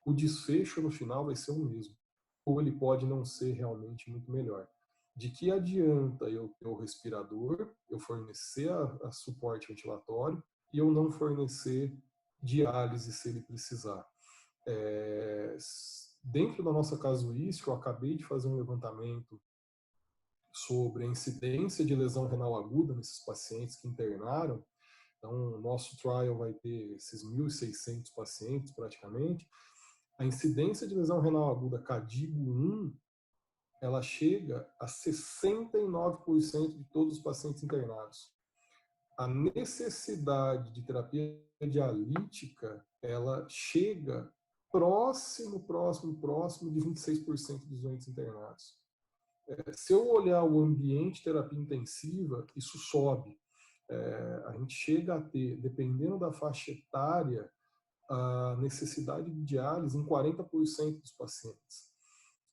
o desfecho no final vai ser o mesmo. Ou ele pode não ser realmente muito melhor. De que adianta eu ter o respirador, eu fornecer a suporte ventilatório e eu não fornecer diálise se ele precisar? Dentro da nossa casuística, eu acabei de fazer um levantamento sobre a incidência de lesão renal aguda nesses pacientes que internaram. Então, o nosso trial vai ter esses 1.600 pacientes, praticamente. A incidência de lesão renal aguda CADIGO 1, ela chega a 69% de todos os pacientes internados. A necessidade de terapia dialítica, ela chega próximo de 26% dos doentes internados. Se eu olhar o ambiente terapia intensiva, isso sobe. A gente chega a ter, dependendo da faixa etária, a necessidade de diálise em 40% dos pacientes.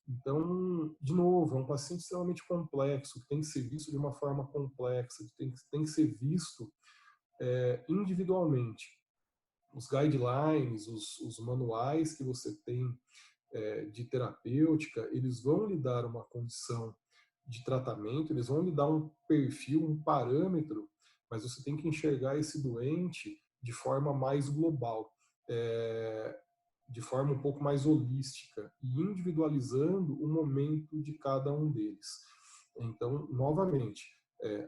Então, de novo, é um paciente extremamente complexo, que tem que ser visto de uma forma complexa, tem que ser visto individualmente. Os guidelines, os manuais que você tem de terapêutica, eles vão lhe dar uma condição de tratamento, eles vão lhe dar um perfil, um parâmetro, mas você tem que enxergar esse doente de forma mais global, de forma um pouco mais holística e individualizando o momento de cada um deles. Então, novamente,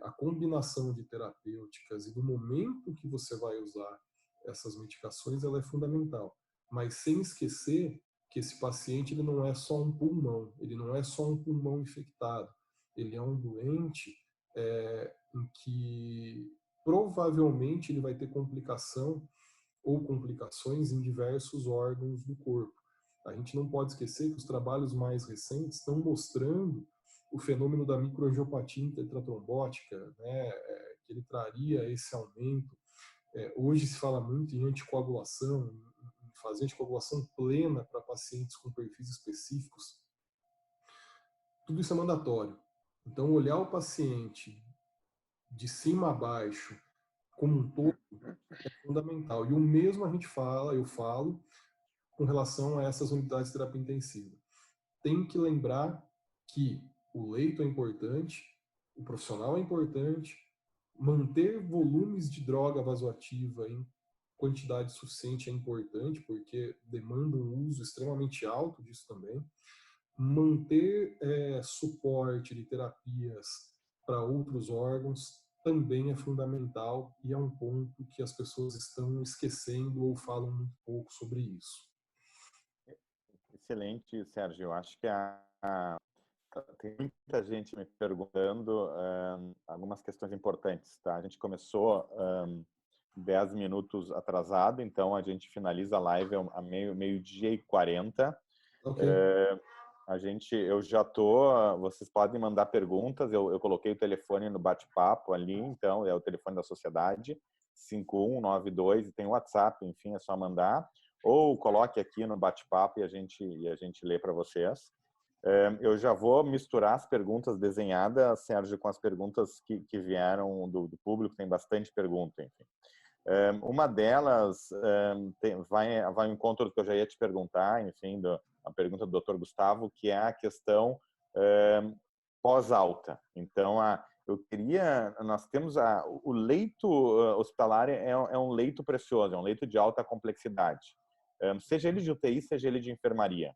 a combinação de terapêuticas e do momento que você vai usar essas medicações, ela é fundamental, mas sem esquecer que esse paciente ele não é só um pulmão, ele não é só um pulmão infectado, ele é um doente em que provavelmente ele vai ter complicação ou complicações em diversos órgãos do corpo. A gente não pode esquecer que os trabalhos mais recentes estão mostrando o fenômeno da microangiopatia intratrombótica, né, que ele traria esse aumento. Hoje se fala muito em anticoagulação, em fazer anticoagulação plena para pacientes com perfis específicos. Tudo isso é mandatório. Então, olhar o paciente de cima a baixo, como um todo é fundamental. E o mesmo eu falo com relação a essas unidades de terapia intensiva. Tem que lembrar que o leito é importante, o profissional é importante, manter volumes de droga vasoativa em quantidade suficiente é importante, porque demanda um uso extremamente alto disso também. Manter suporte de terapias para outros órgãos também é fundamental e é um ponto que as pessoas estão esquecendo ou falam muito pouco sobre isso. Excelente, Sérgio. Eu acho que tem muita gente me perguntando algumas questões importantes, tá? A gente começou 10 minutos atrasado, então a gente finaliza a live a meio-dia e 40. Ok. Eu já vocês podem mandar perguntas, eu coloquei o telefone no bate-papo ali, então é o telefone da sociedade, 5192, e tem o WhatsApp, enfim, é só mandar, ou coloque aqui no bate-papo e a gente lê para vocês. Eu já vou misturar as perguntas desenhadas, Sérgio, com as perguntas que vieram do público, tem bastante pergunta, enfim. Uma delas vai ao encontro do que eu já ia te perguntar, enfim, a pergunta do Dr. Gustavo, que é a questão pós-alta. Então, nós temos o leito hospitalar é um leito precioso, é um leito de alta complexidade, seja ele de UTI, seja ele de enfermaria.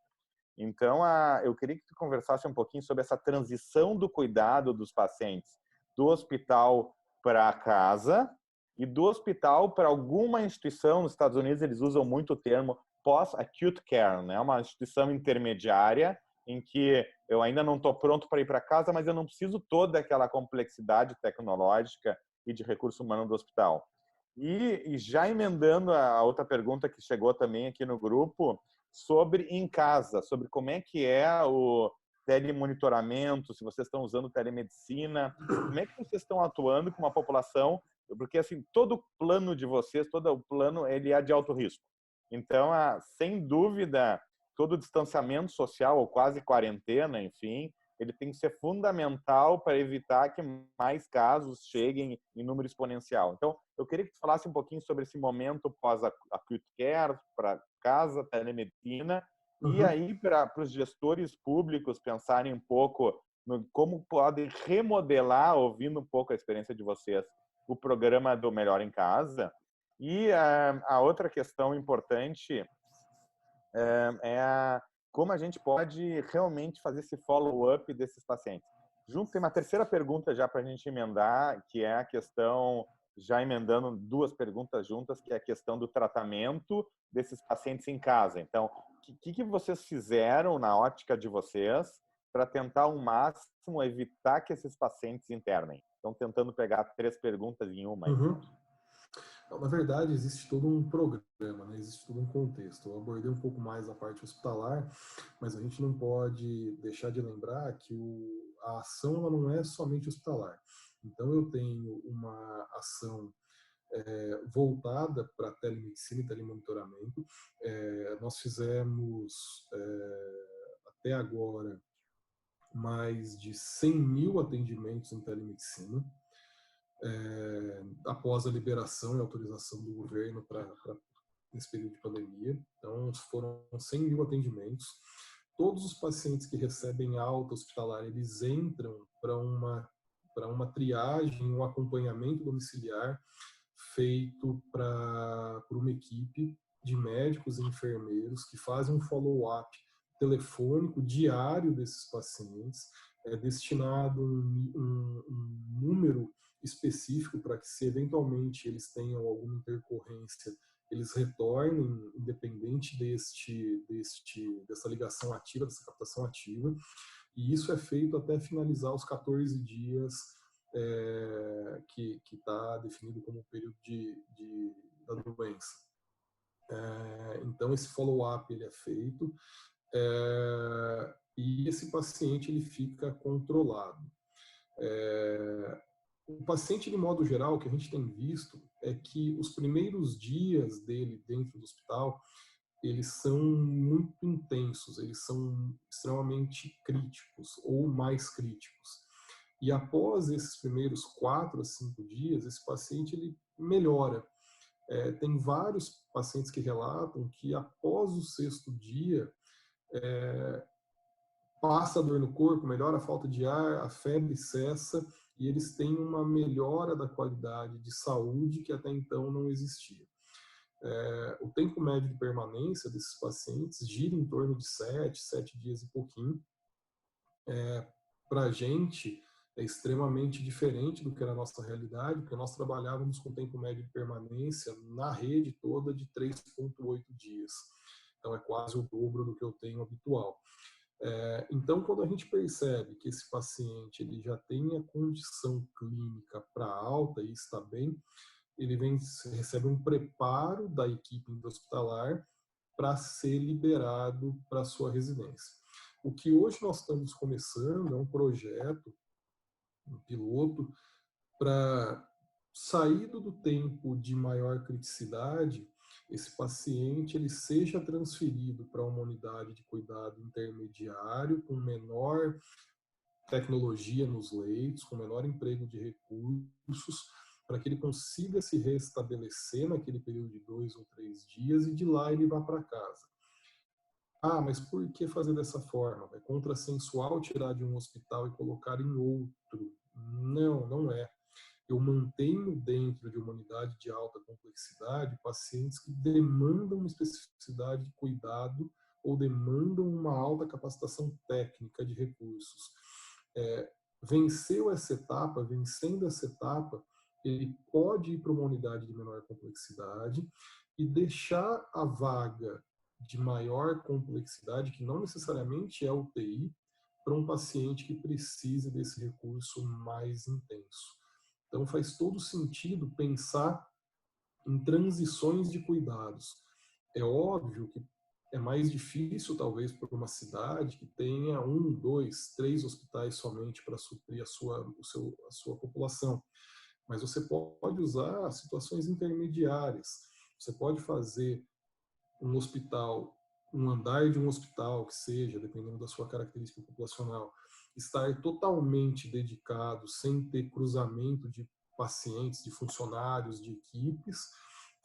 Então, eu queria que tu conversasse um pouquinho sobre essa transição do cuidado dos pacientes do hospital para casa e do hospital para alguma instituição. Nos Estados Unidos, eles usam muito o termo post-acute care, né? Uma instituição intermediária em que eu ainda não estou pronto para ir para casa, mas eu não preciso toda aquela complexidade tecnológica e de recurso humano do hospital. E já emendando a outra pergunta que chegou também aqui no grupo, sobre em casa, sobre como é que é o telemonitoramento, se vocês estão usando telemedicina, como é que vocês estão atuando com uma população, porque assim, todo o plano de vocês, todo o plano, ele é de alto risco. Então, sem dúvida, todo o distanciamento social, ou quase quarentena, enfim, ele tem que ser fundamental para evitar que mais casos cheguem em número exponencial. Então, eu queria que tu falasse um pouquinho sobre esse momento pós-acute care, para casa, telemedicina, e aí para os gestores públicos pensarem um pouco no como podem remodelar, ouvindo um pouco a experiência de vocês, o programa do Melhor em Casa. E a outra questão importante como a gente pode realmente fazer esse follow-up desses pacientes. Junto, tem uma terceira pergunta já para a gente emendar, que é a questão, já emendando duas perguntas juntas, que é a questão do tratamento desses pacientes em casa. Então, o que vocês fizeram na ótica de vocês para tentar ao máximo evitar que esses pacientes internem? Estão tentando pegar 3 perguntas em uma. Então, na verdade, existe todo um programa, né? Existe todo um contexto. Eu abordei um pouco mais a parte hospitalar, mas a gente não pode deixar de lembrar que a ação ela não é somente hospitalar. Então, eu tenho uma ação voltada para telemedicina e telemonitoramento. Nós fizemos, até agora, mais de 100 mil atendimentos em telemedicina. Após a liberação e autorização do governo nesse período de pandemia. Então, foram 100 mil atendimentos. Todos os pacientes que recebem alta hospitalar, eles entram para uma triagem, um acompanhamento domiciliar feito por uma equipe de médicos e enfermeiros que fazem um follow-up telefônico diário desses pacientes, destinado um número específico para que, se eventualmente eles tenham alguma intercorrência, eles retornem, independente dessa ligação ativa, dessa captação ativa. E isso é feito até finalizar os 14 dias que está definido como o período da doença. Então, esse follow-up ele é feito e esse paciente ele fica controlado. O paciente, de modo geral, o que a gente tem visto é que os primeiros dias dele dentro do hospital, eles são muito intensos, eles são extremamente críticos ou mais críticos. E após esses primeiros 4 a 5 dias, esse paciente melhora. Tem vários pacientes que relatam que após o 6º dia, passa a dor no corpo, melhora a falta de ar, a febre cessa e eles têm uma melhora da qualidade de saúde que até então não existia. O tempo médio de permanência desses pacientes gira em torno de 7 dias e pouquinho. Para a gente é extremamente diferente do que era a nossa realidade, porque nós trabalhávamos com tempo médio de permanência na rede toda de 3,8 dias. Então é quase o dobro do que eu tenho habitual. Então, quando a gente percebe que esse paciente ele já tem a condição clínica para alta e está bem, ele recebe um preparo da equipe hospitalar para ser liberado para a sua residência. O que hoje nós estamos começando é um projeto, um piloto, para saído do tempo de maior criticidade, esse paciente ele seja transferido para uma unidade de cuidado intermediário, com menor tecnologia nos leitos, com menor emprego de recursos, para que ele consiga se restabelecer naquele período de 2 ou 3 dias e de lá ele vá para casa. Mas por que fazer dessa forma? É contrassensual tirar de um hospital e colocar em outro? Não, não é. Eu mantenho dentro de uma unidade de alta complexidade pacientes que demandam uma especificidade de cuidado ou demandam uma alta capacitação técnica de recursos. Vencendo essa etapa, ele pode ir para uma unidade de menor complexidade e deixar a vaga de maior complexidade, que não necessariamente é UTI, para um paciente que precise desse recurso mais intenso. Então faz todo sentido pensar em transições de cuidados. É óbvio que é mais difícil, talvez, para uma cidade que tenha 1, 2, 3 hospitais somente para suprir a sua população. Mas você pode usar situações intermediárias. Você pode fazer um hospital, um andar de um hospital, que seja, dependendo da sua característica populacional, estar totalmente dedicado, sem ter cruzamento de pacientes, de funcionários, de equipes,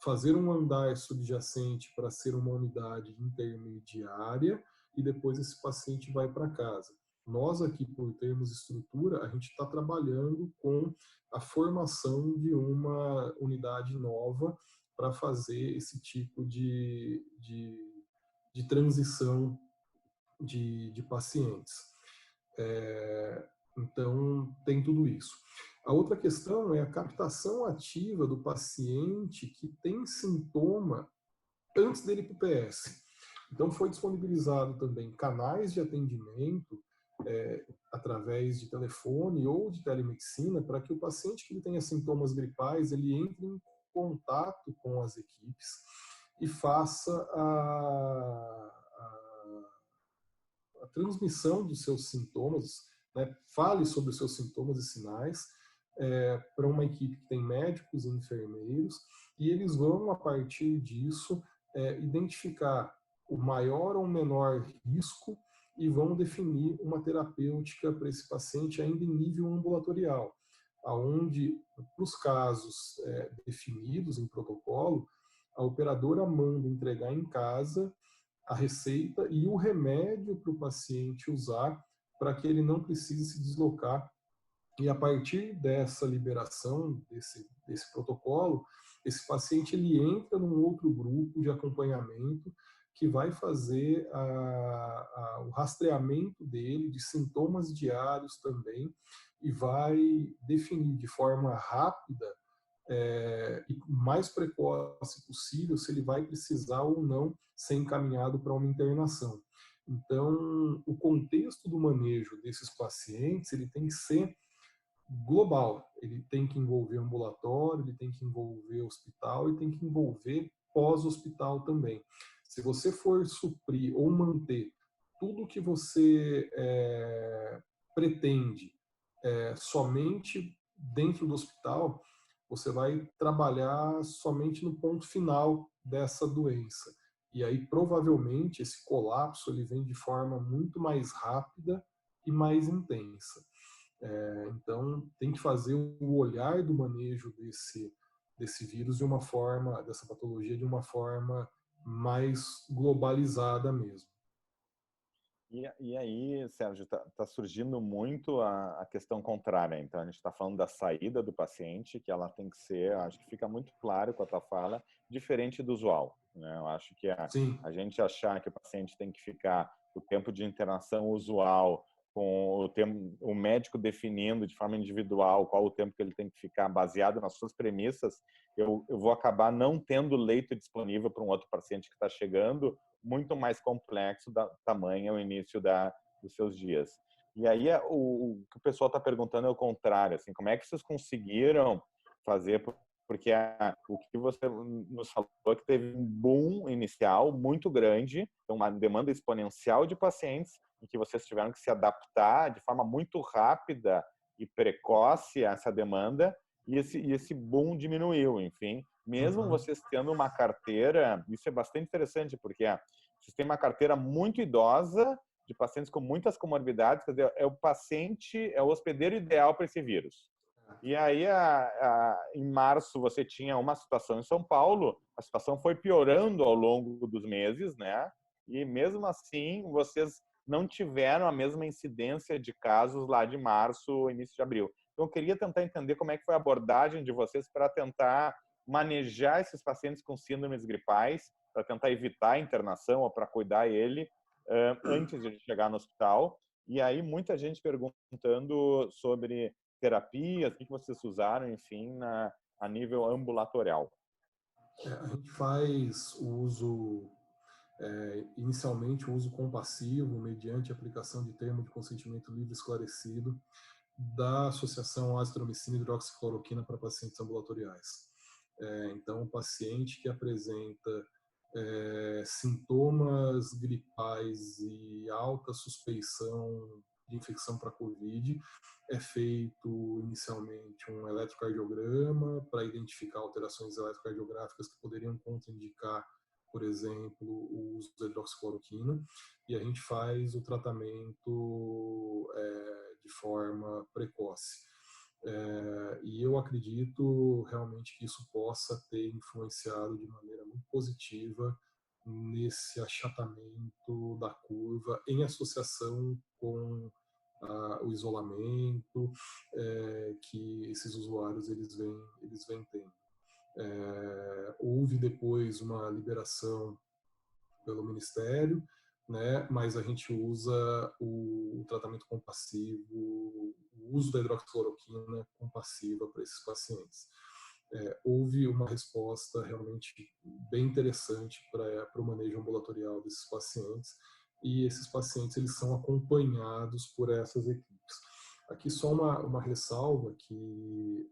fazer um andar subjacente para ser uma unidade intermediária e depois esse paciente vai para casa. Nós aqui, por termos estrutura, a gente está trabalhando com a formação de uma unidade nova para fazer esse tipo de transição de pacientes. Então, tem tudo isso. A outra questão é a captação ativa do paciente que tem sintoma antes dele ir para o PS. Então, foi disponibilizado também canais de atendimento através de telefone ou de telemedicina para que o paciente que tenha sintomas gripais ele entre em contato com as equipes e faça a transmissão dos seus sintomas, né? Fale sobre os seus sintomas e sinais para uma equipe que tem médicos e enfermeiros e eles vão, a partir disso, identificar o maior ou menor risco e vão definir uma terapêutica para esse paciente ainda em nível ambulatorial, aonde, para os casos definidos em protocolo, a operadora manda entregar em casa a receita e o remédio para o paciente usar para que ele não precise se deslocar. E a partir dessa liberação, desse protocolo, esse paciente ele entra num outro grupo de acompanhamento que vai fazer o rastreamento dele, de sintomas diários também, e vai definir de forma rápida e mais precoce possível se ele vai precisar ou não ser encaminhado para uma internação. Então, o contexto do manejo desses pacientes ele tem que ser global. Ele tem que envolver ambulatório, ele tem que envolver hospital e tem que envolver pós-hospital também. Se você for suprir ou manter tudo que você pretende somente dentro do hospital, você vai trabalhar somente no ponto final dessa doença. E aí, provavelmente, esse colapso ele vem de forma muito mais rápida e mais intensa. Então, tem que fazer o olhar do manejo desse vírus de uma forma, dessa patologia de uma forma mais globalizada mesmo. E aí, Sérgio, tá surgindo muito a questão contrária. Então, a gente está falando da saída do paciente, que ela tem que ser, acho que fica muito claro com a tua fala, diferente do usual, né? Eu acho que a gente achar que o paciente tem que ficar o tempo de internação usual, com o médico definindo de forma individual qual o tempo que ele tem que ficar, baseado nas suas premissas, eu vou acabar não tendo leito disponível para um outro paciente que está chegando, muito mais complexo da tamanho o início dos seus dias. E aí o que o pessoal está perguntando é o contrário, assim, como é que vocês conseguiram fazer, porque o que você nos falou é que teve um boom inicial muito grande, uma demanda exponencial de pacientes, em que vocês tiveram que se adaptar de forma muito rápida e precoce a essa demanda, e esse boom diminuiu, enfim. Mesmo vocês tendo uma carteira, isso é bastante interessante, porque vocês têm uma carteira muito idosa, de pacientes com muitas comorbidades, quer dizer, é o paciente, é o hospedeiro ideal para esse vírus. E aí, em março, você tinha uma situação em São Paulo, a situação foi piorando ao longo dos meses, né? E mesmo assim, vocês não tiveram a mesma incidência de casos lá de março, início de abril. Então, eu queria tentar entender como é que foi a abordagem de vocês para tentar manejar esses pacientes com síndromes gripais, para tentar evitar a internação ou para cuidar ele antes de chegar no hospital. E aí, muita gente perguntando sobre terapias, o que vocês usaram, enfim, a nível ambulatorial. A gente faz o uso, inicialmente, o uso compassivo, mediante aplicação de termo de consentimento livre esclarecido, da Associação Azitromicina e Hidroxicloroquina para pacientes ambulatoriais. Então, o paciente que apresenta sintomas gripais e alta suspeição de infecção para COVID, é feito inicialmente um eletrocardiograma para identificar alterações eletrocardiográficas que poderiam contraindicar, por exemplo, o uso da hidroxicloroquina, e a gente faz o tratamento de forma precoce. E eu acredito realmente que isso possa ter influenciado de maneira muito positiva nesse achatamento da curva em associação com o isolamento que esses usuários eles vêm tendo. Houve depois uma liberação pelo Ministério, né, mas a gente usa o tratamento compassivo, o uso da hidroxicloroquina compassiva para esses pacientes. Houve uma resposta realmente bem interessante para o manejo ambulatorial desses pacientes, e esses pacientes eles são acompanhados por essas equipes. Aqui só uma ressalva que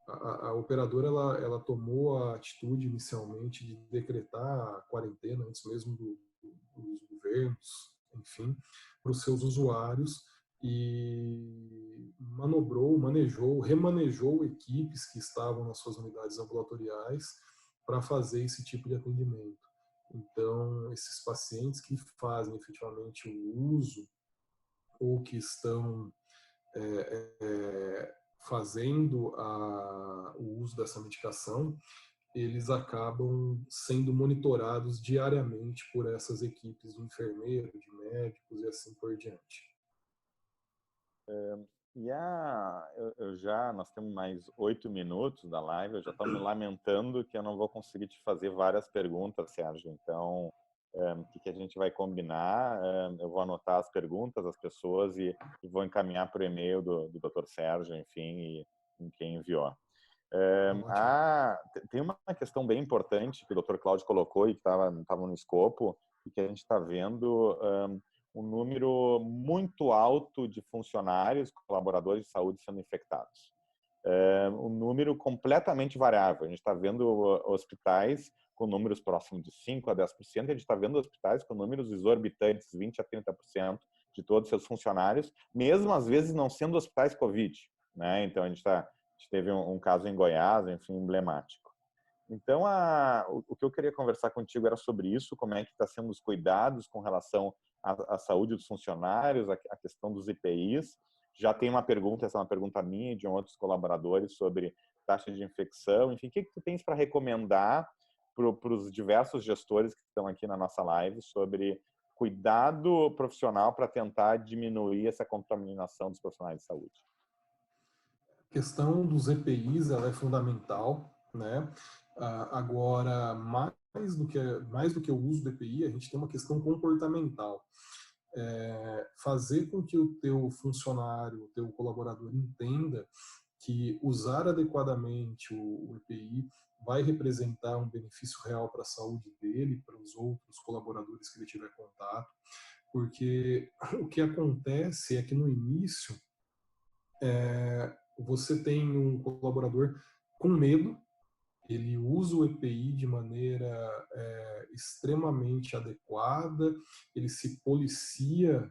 a operadora ela tomou a atitude inicialmente de decretar a quarentena antes mesmo dos governos, enfim, para os seus usuários, e remanejou equipes que estavam nas suas unidades ambulatoriais para fazer esse tipo de atendimento. Então, esses pacientes que fazem efetivamente o uso ou que estão fazendo o uso dessa medicação, eles acabam sendo monitorados diariamente por essas equipes de enfermeiro, de médicos e assim por diante. Nós temos mais 8 minutos da live, eu já estou me lamentando que eu não vou conseguir te fazer várias perguntas, Sérgio. Então, o que a gente vai combinar? Eu vou anotar as perguntas das pessoas e vou encaminhar para o e-mail do Dr. Sérgio, enfim, e em quem enviou. Tem uma questão bem importante que o Dr. Cláudio colocou e que estava no escopo, e que a gente está vendo um número muito alto de funcionários, colaboradores de saúde sendo infectados. Um número completamente variável. A gente está vendo hospitais com números próximos de 5% a 10%, a gente está vendo hospitais com números exorbitantes, 20% a 30% de todos os seus funcionários, mesmo às vezes não sendo hospitais Covid, né? Então, a gente teve um caso em Goiás, enfim, emblemático. Então, o que eu queria conversar contigo era sobre isso, como é que está sendo os cuidados com relação à saúde dos funcionários, a questão dos EPIs. Já tem uma pergunta, essa é uma pergunta minha e de outros colaboradores, sobre taxa de infecção, enfim, o que tu tens para recomendar para os diversos gestores que estão aqui na nossa live sobre cuidado profissional para tentar diminuir essa contaminação dos profissionais de saúde? A questão dos EPIs, ela é fundamental, né? Agora, mais do que o uso do EPI, a gente tem uma questão comportamental. Fazer com que o teu funcionário, o teu colaborador entenda que usar adequadamente o EPI vai representar um benefício real para a saúde dele, para os outros colaboradores que ele tiver contato, porque o que acontece é que no início você tem um colaborador com medo, ele usa o EPI de maneira extremamente adequada, ele se policia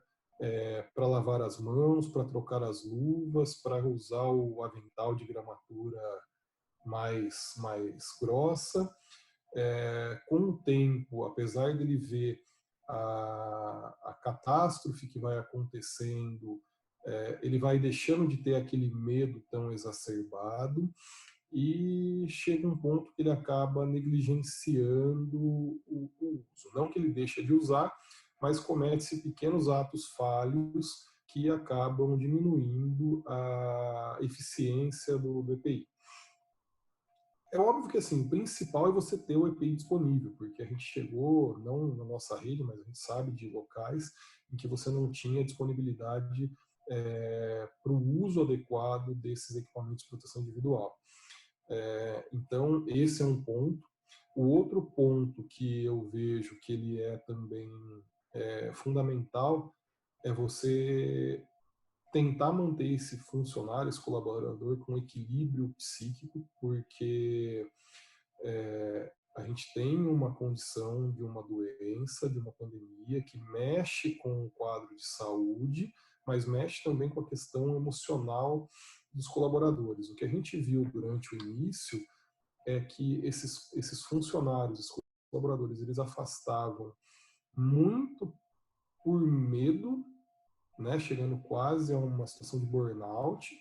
para lavar as mãos, para trocar as luvas, para usar o avental de gramatura mais grossa. Com o tempo, apesar dele ver a catástrofe que vai acontecendo, ele vai deixando de ter aquele medo tão exacerbado e chega um ponto que ele acaba negligenciando o uso. Não que ele deixa de usar, mas comete pequenos atos falhos que acabam diminuindo a eficiência do EPI. É óbvio que assim, o principal é você ter o EPI disponível, porque a gente chegou, não na nossa rede, mas a gente sabe de locais em que você não tinha disponibilidade para o uso adequado desses equipamentos de proteção individual. Então, esse é um ponto. O outro ponto que eu vejo que ele é também fundamental é você tentar manter esse funcionário, esse colaborador com equilíbrio psíquico, porque a gente tem uma condição de uma doença, de uma pandemia que mexe com o quadro de saúde, mas mexe também com a questão emocional dos colaboradores. O que a gente viu durante o início é que esses funcionários, esses colaboradores, eles afastavam muito por medo, né, chegando quase a uma situação de burnout,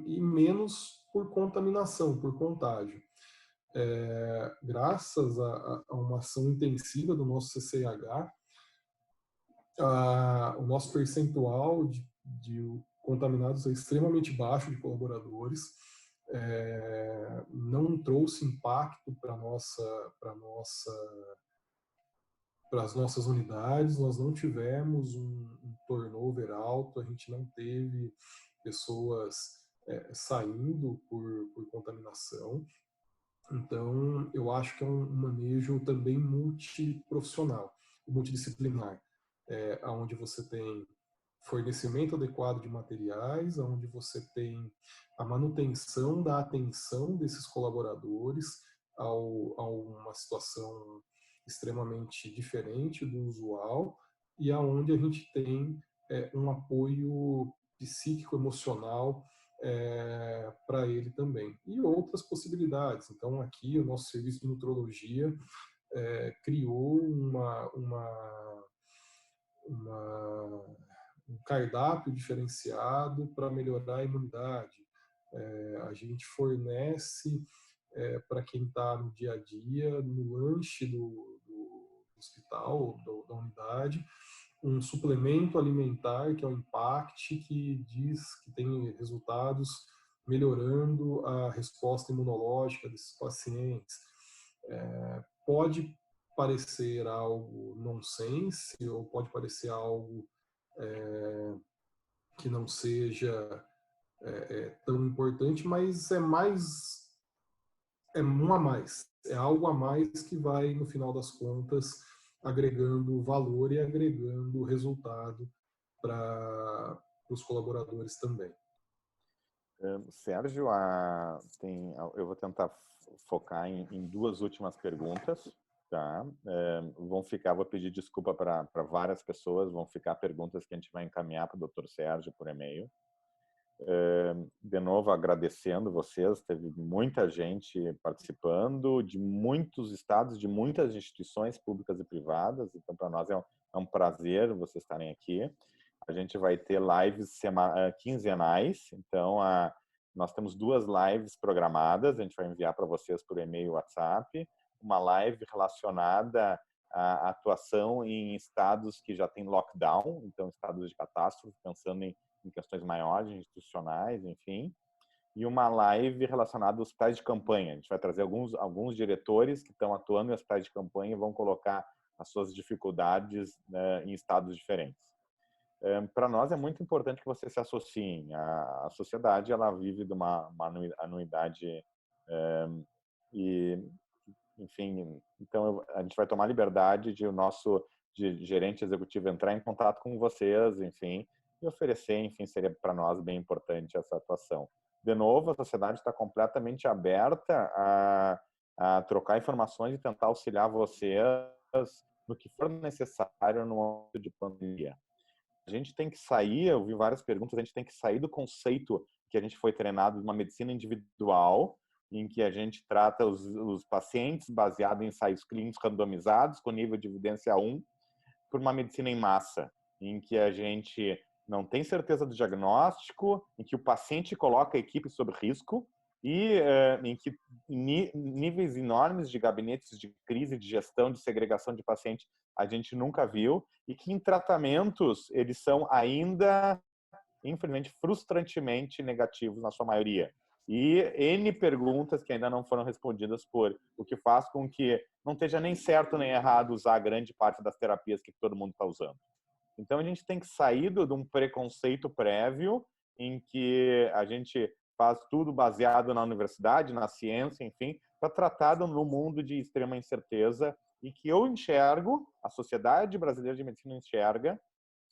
e menos por contaminação, por contágio. Graças a uma ação intensiva do nosso CCH, o nosso percentual de contaminados é extremamente baixo de colaboradores, não trouxe impacto para as nossas unidades, nós não tivemos um turnover alto, a gente não teve pessoas saindo por contaminação. Então, eu acho que é um manejo também multiprofissional, multidisciplinar, onde você tem fornecimento adequado de materiais, onde você tem a manutenção da atenção desses colaboradores a uma situação extremamente diferente do usual e aonde a gente tem um apoio psíquico, emocional para ele também. E outras possibilidades. Então, aqui, o nosso serviço de nutrologia criou um cardápio diferenciado para melhorar a imunidade. A gente fornece para quem está no dia a dia, no lanche do hospital, da unidade, um suplemento alimentar, que é o Impact, que diz que tem resultados melhorando a resposta imunológica desses pacientes. Pode parecer algo nonsense, ou pode parecer algo que não seja tão importante, mas é um a mais, é algo a mais que vai, no final das contas, agregando valor e agregando resultado para os colaboradores também. Sérgio, eu vou tentar focar em duas últimas perguntas, tá? Vou pedir desculpa para várias pessoas, vão ficar perguntas que a gente vai encaminhar para o Dr. Sérgio por e-mail. De novo, agradecendo vocês, teve muita gente participando, de muitos estados, de muitas instituições públicas e privadas, então para nós é um prazer vocês estarem aqui. A gente vai ter lives quinzenais, então Nós temos 2 lives programadas, a gente vai enviar para vocês por e-mail e WhatsApp, uma live relacionada à atuação em estados que já têm lockdown, então estados de catástrofe, pensando em questões maiores, institucionais, enfim, e uma live relacionada aos hospitais de campanha. A gente vai trazer alguns diretores que estão atuando em hospitais de campanha e vão colocar as suas dificuldades, né, em estados diferentes. Para nós é muito importante que vocês se associem. A sociedade ela vive de uma anuidade e, enfim, então a gente vai tomar liberdade de o nosso gerente executivo entrar em contato com vocês, enfim, e oferecer, enfim, seria para nós bem importante essa atuação. De novo, a sociedade está completamente aberta a trocar informações e tentar auxiliar vocês no que for necessário no momento de pandemia. A gente tem que sair, eu vi várias perguntas, a gente tem que sair do conceito que a gente foi treinado de uma medicina individual, em que a gente trata os pacientes baseado em ensaios clínicos randomizados com nível de evidência 1, por uma medicina em massa, em que a gente não tem certeza do diagnóstico, em que o paciente coloca a equipe sob risco e em que níveis enormes de gabinetes de crise, de gestão, de segregação de paciente a gente nunca viu, e que em tratamentos eles são ainda, infelizmente, frustrantemente negativos na sua maioria. E N perguntas que ainda não foram respondidas, o que faz com que não esteja nem certo nem errado usar grande parte das terapias que todo mundo está usando. Então a gente tem que sair de um preconceito prévio em que a gente faz tudo baseado na universidade, na ciência, enfim, para tratar no mundo de extrema incerteza, e que eu enxergo, a Sociedade Brasileira de Medicina enxerga,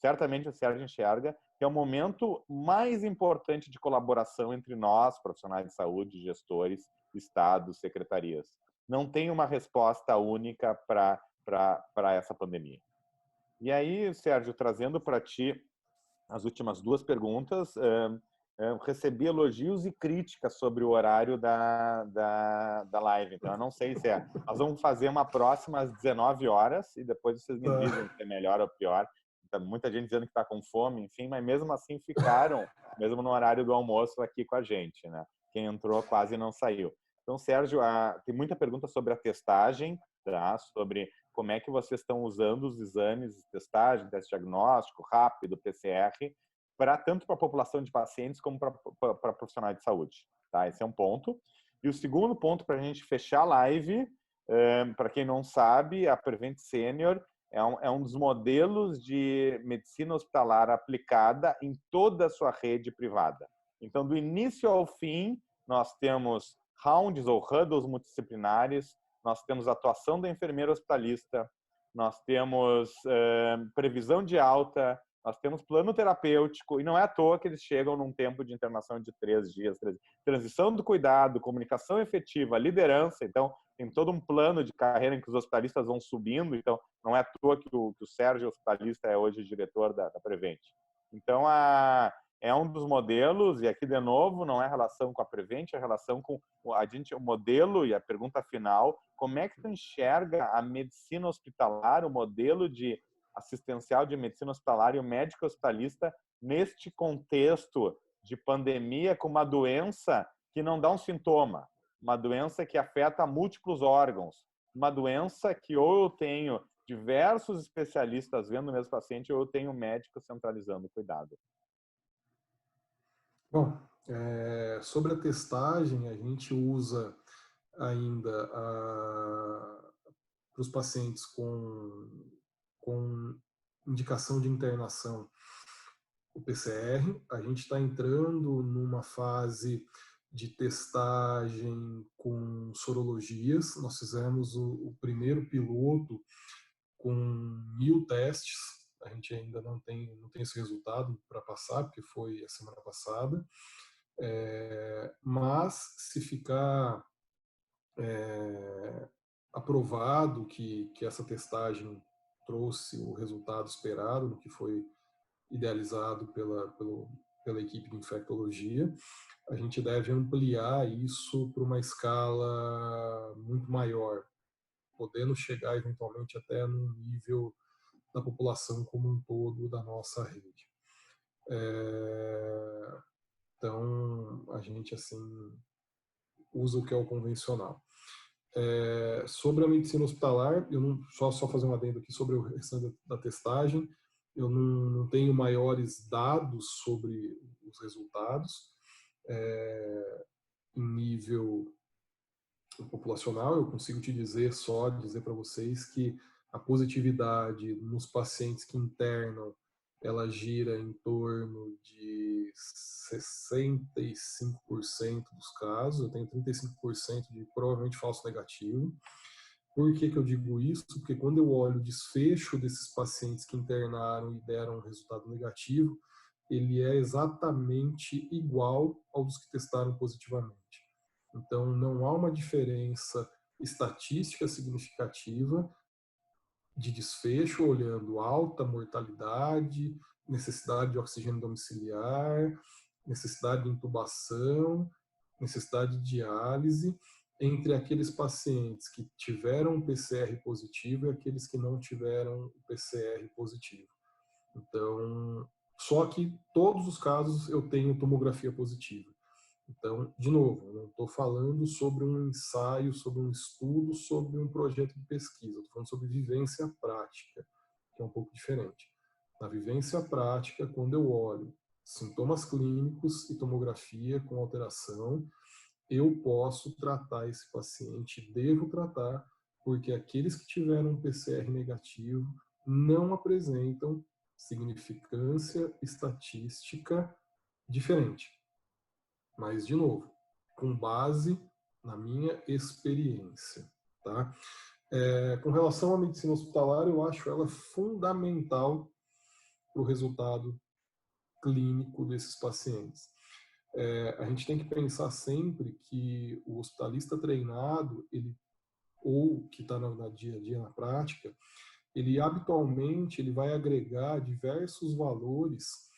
certamente o Sérgio enxerga, que é o momento mais importante de colaboração entre nós, profissionais de saúde, gestores, estados, secretarias. Não tem uma resposta única para essa pandemia. E aí, Sérgio, trazendo para ti as últimas 2 perguntas, eu recebi elogios e críticas sobre o horário da live. Então, eu não sei se nós vamos fazer uma próxima às 19 horas e depois vocês me dizem se é melhor ou pior. Então, muita gente dizendo que está com fome, enfim, mas mesmo assim ficaram, mesmo no horário do almoço, aqui com a gente, né? Quem entrou quase não saiu. Então, Sérgio, tem muita pergunta sobre a testagem, tá? Sobre como é que vocês estão usando os exames de testagem, teste diagnóstico, rápido, PCR, tanto para a população de pacientes como para profissionais de saúde. Tá? Esse é um ponto. E o segundo ponto, para a gente fechar a live, para quem não sabe, a Prevent Senior é um dos modelos de medicina hospitalar aplicada em toda a sua rede privada. Então, do início ao fim, nós temos rounds ou huddles multidisciplinares, nós temos atuação da enfermeira hospitalista, nós temos previsão de alta, nós temos plano terapêutico, e não é à toa que eles chegam num tempo de internação de 3 dias. Transição do cuidado, comunicação efetiva, liderança. Então, tem todo um plano de carreira em que os hospitalistas vão subindo. Então, não é à toa que o Sérgio, hospitalista, é hoje diretor da Prevent. Então, é um dos modelos, e aqui, de novo, não é relação com a Prevent, é relação com o modelo, e a pergunta final, como é que tu enxerga a medicina hospitalar, o modelo de assistencial de medicina hospitalar e o médico hospitalista neste contexto de pandemia, com uma doença que não dá um sintoma, uma doença que afeta múltiplos órgãos, uma doença que ou eu tenho diversos especialistas vendo o mesmo paciente ou eu tenho um médico centralizando o cuidado. Bom, sobre a testagem, a gente usa ainda para os pacientes com indicação de internação o PCR. A gente está entrando numa fase de testagem com sorologias. Nós fizemos o primeiro piloto com 1.000 testes. A gente ainda não tem esse resultado para passar, porque foi a semana passada. Mas se ficar aprovado que essa testagem trouxe o resultado esperado, no que foi idealizado pela equipe de infectologia, a gente deve ampliar isso para uma escala muito maior, podendo chegar eventualmente até no nível da população como um todo da nossa rede. Então, a gente, assim, usa o que é o convencional. Sobre a medicina hospitalar, eu não, só fazer um adendo aqui sobre o restante da testagem, eu não tenho maiores dados sobre os resultados. Em nível populacional, eu consigo te dizer para vocês que a positividade nos pacientes que internam, ela gira em torno de 65% dos casos. Eu tenho 35% de provavelmente falso negativo. Por que eu digo isso? Porque quando eu olho o desfecho desses pacientes que internaram e deram um resultado negativo, ele é exatamente igual ao dos que testaram positivamente. Então, não há uma diferença estatística significativa de desfecho, olhando alta mortalidade, necessidade de oxigênio domiciliar, necessidade de intubação, necessidade de diálise, entre aqueles pacientes que tiveram um PCR positivo e aqueles que não tiveram o PCR positivo. Então, só que todos os casos eu tenho tomografia positiva. Então, de novo, eu não estou falando sobre um ensaio, sobre um estudo, sobre um projeto de pesquisa. Estou falando sobre vivência prática, que é um pouco diferente. Na vivência prática, quando eu olho sintomas clínicos e tomografia com alteração, eu posso tratar esse paciente, devo tratar, porque aqueles que tiveram um PCR negativo não apresentam significância estatística diferente. Mas, de novo, com base na minha experiência. Tá? Com relação à medicina hospitalar, eu acho ela fundamental para o resultado clínico desses pacientes. A gente tem que pensar sempre que o hospitalista treinado, ou que está no dia a dia, na prática, ele habitualmente vai agregar diversos valores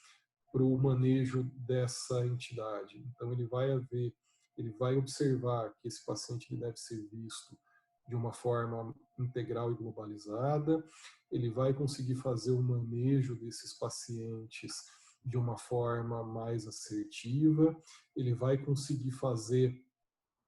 para o manejo dessa entidade. Então, ele vai observar que esse paciente deve ser visto de uma forma integral e globalizada, ele vai conseguir fazer o manejo desses pacientes de uma forma mais assertiva, ele vai conseguir fazer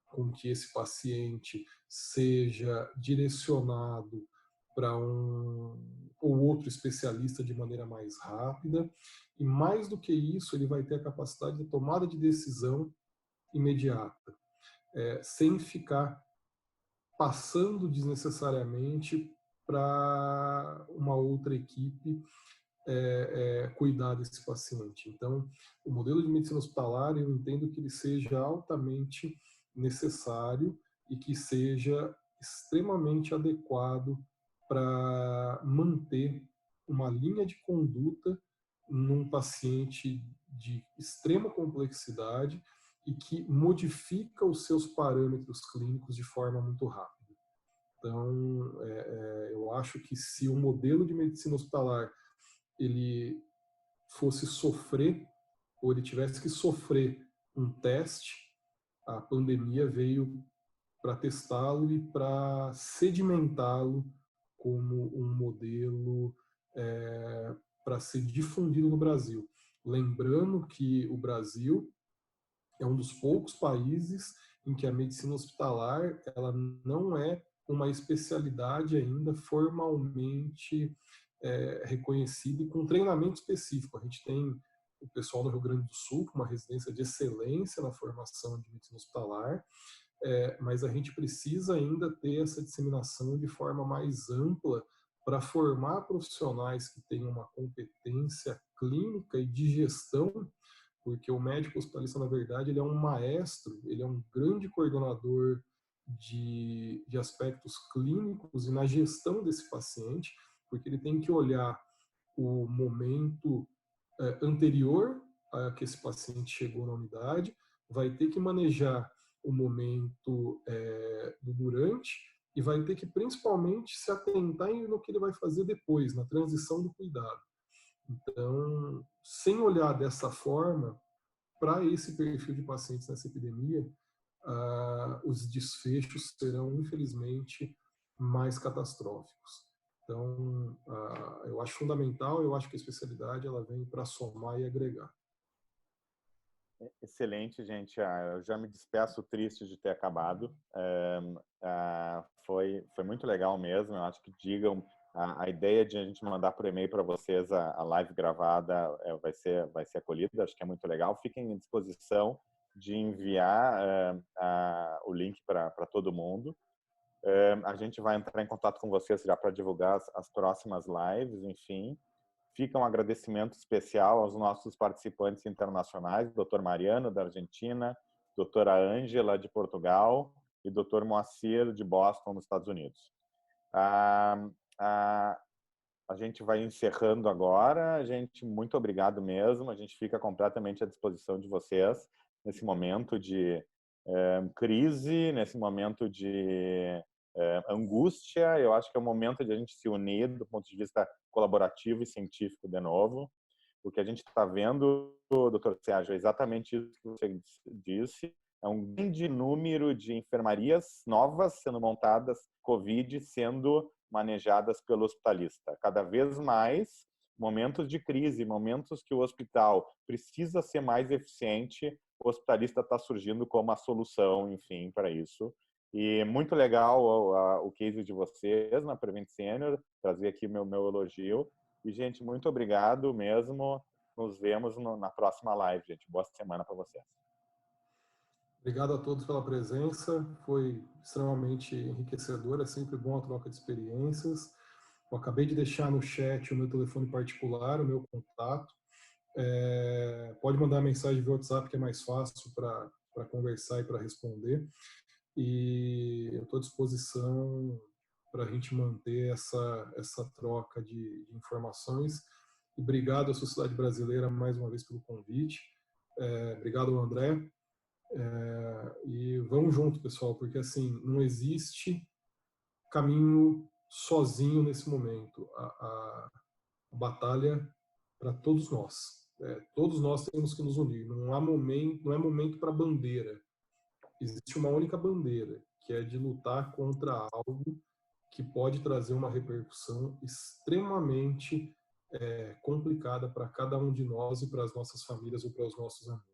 com que esse paciente seja direcionado para um ou outro especialista de maneira mais rápida, e mais do que isso, ele vai ter a capacidade de tomada de decisão imediata, sem ficar passando desnecessariamente para uma outra equipe cuidar desse paciente. Então, o modelo de medicina hospitalar, eu entendo que ele seja altamente necessário e que seja extremamente adequado para manter uma linha de conduta num paciente de extrema complexidade e que modifica os seus parâmetros clínicos de forma muito rápida. Então, eu acho que se o modelo de medicina hospitalar ele fosse sofrer, ou ele tivesse que sofrer um teste, a pandemia veio para testá-lo e para sedimentá-lo como um modelo para ser difundido no Brasil. Lembrando que o Brasil é um dos poucos países em que a medicina hospitalar ela não é uma especialidade ainda formalmente reconhecida e com treinamento específico. A gente tem o pessoal no Rio Grande do Sul, com uma residência de excelência na formação de medicina hospitalar, mas a gente precisa ainda ter essa disseminação de forma mais ampla para formar profissionais que tenham uma competência clínica e de gestão, porque o médico hospitalista, na verdade, ele é um maestro, ele é um grande coordenador de aspectos clínicos e na gestão desse paciente, porque ele tem que olhar o momento anterior a que esse paciente chegou na unidade, vai ter que manejar o momento do durante e vai ter que principalmente se atentar no que ele vai fazer depois, na transição do cuidado. Então, sem olhar dessa forma, para esse perfil de pacientes nessa epidemia, os desfechos serão, infelizmente, mais catastróficos. Então, eu acho fundamental, eu acho que a especialidade ela vem para somar e agregar. Excelente, gente. Eu já me despeço triste de ter acabado. Foi muito legal mesmo. Eu acho que digam a ideia de a gente mandar por e-mail para vocês a live gravada vai ser acolhida. Acho que é muito legal. Fiquem à disposição de enviar o link para todo mundo. A gente vai entrar em contato com vocês já para divulgar as próximas lives, enfim. Fica um agradecimento especial aos nossos participantes internacionais, Dr. Mariano, da Argentina, doutora Ângela, de Portugal, e Dr. Moacir, de Boston, nos Estados Unidos. A gente vai encerrando agora. Gente, muito obrigado mesmo. A gente fica completamente à disposição de vocês nesse momento de crise, nesse momento de angústia. Eu acho que é o momento de a gente se unir do ponto de vista colaborativo e científico de novo. O que a gente está vendo, doutor Sérgio, é exatamente isso que você disse. É um grande número de enfermarias novas sendo montadas, Covid sendo manejadas pelo hospitalista. Cada vez mais, momentos de crise, momentos que o hospital precisa ser mais eficiente, o hospitalista está surgindo como a solução, enfim, para isso. E muito legal o case de vocês na Prevent Senior, trazer aqui meu elogio. E, gente, muito obrigado mesmo. Nos vemos na próxima live, gente. Boa semana para vocês. Obrigado a todos pela presença. Foi extremamente enriquecedor. É sempre bom a troca de experiências. Eu acabei de deixar no chat o meu telefone particular, o meu contato. Pode mandar mensagem via WhatsApp, que é mais fácil para conversar e para responder. E eu estou à disposição para a gente manter essa troca de informações. E obrigado à Sociedade Brasileira mais uma vez pelo convite. Obrigado, André. E vamos junto, pessoal, porque assim não existe caminho sozinho nesse momento. A batalha para todos nós. Todos nós temos que nos unir. Não é momento para bandeira. Existe uma única bandeira, que é de lutar contra algo que pode trazer uma repercussão extremamente complicada para cada um de nós e para as nossas famílias ou para os nossos amigos.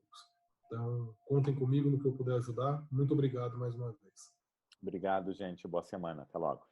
Então, contem comigo no que eu puder ajudar. Muito obrigado mais uma vez. Obrigado, gente. Boa semana. Até logo.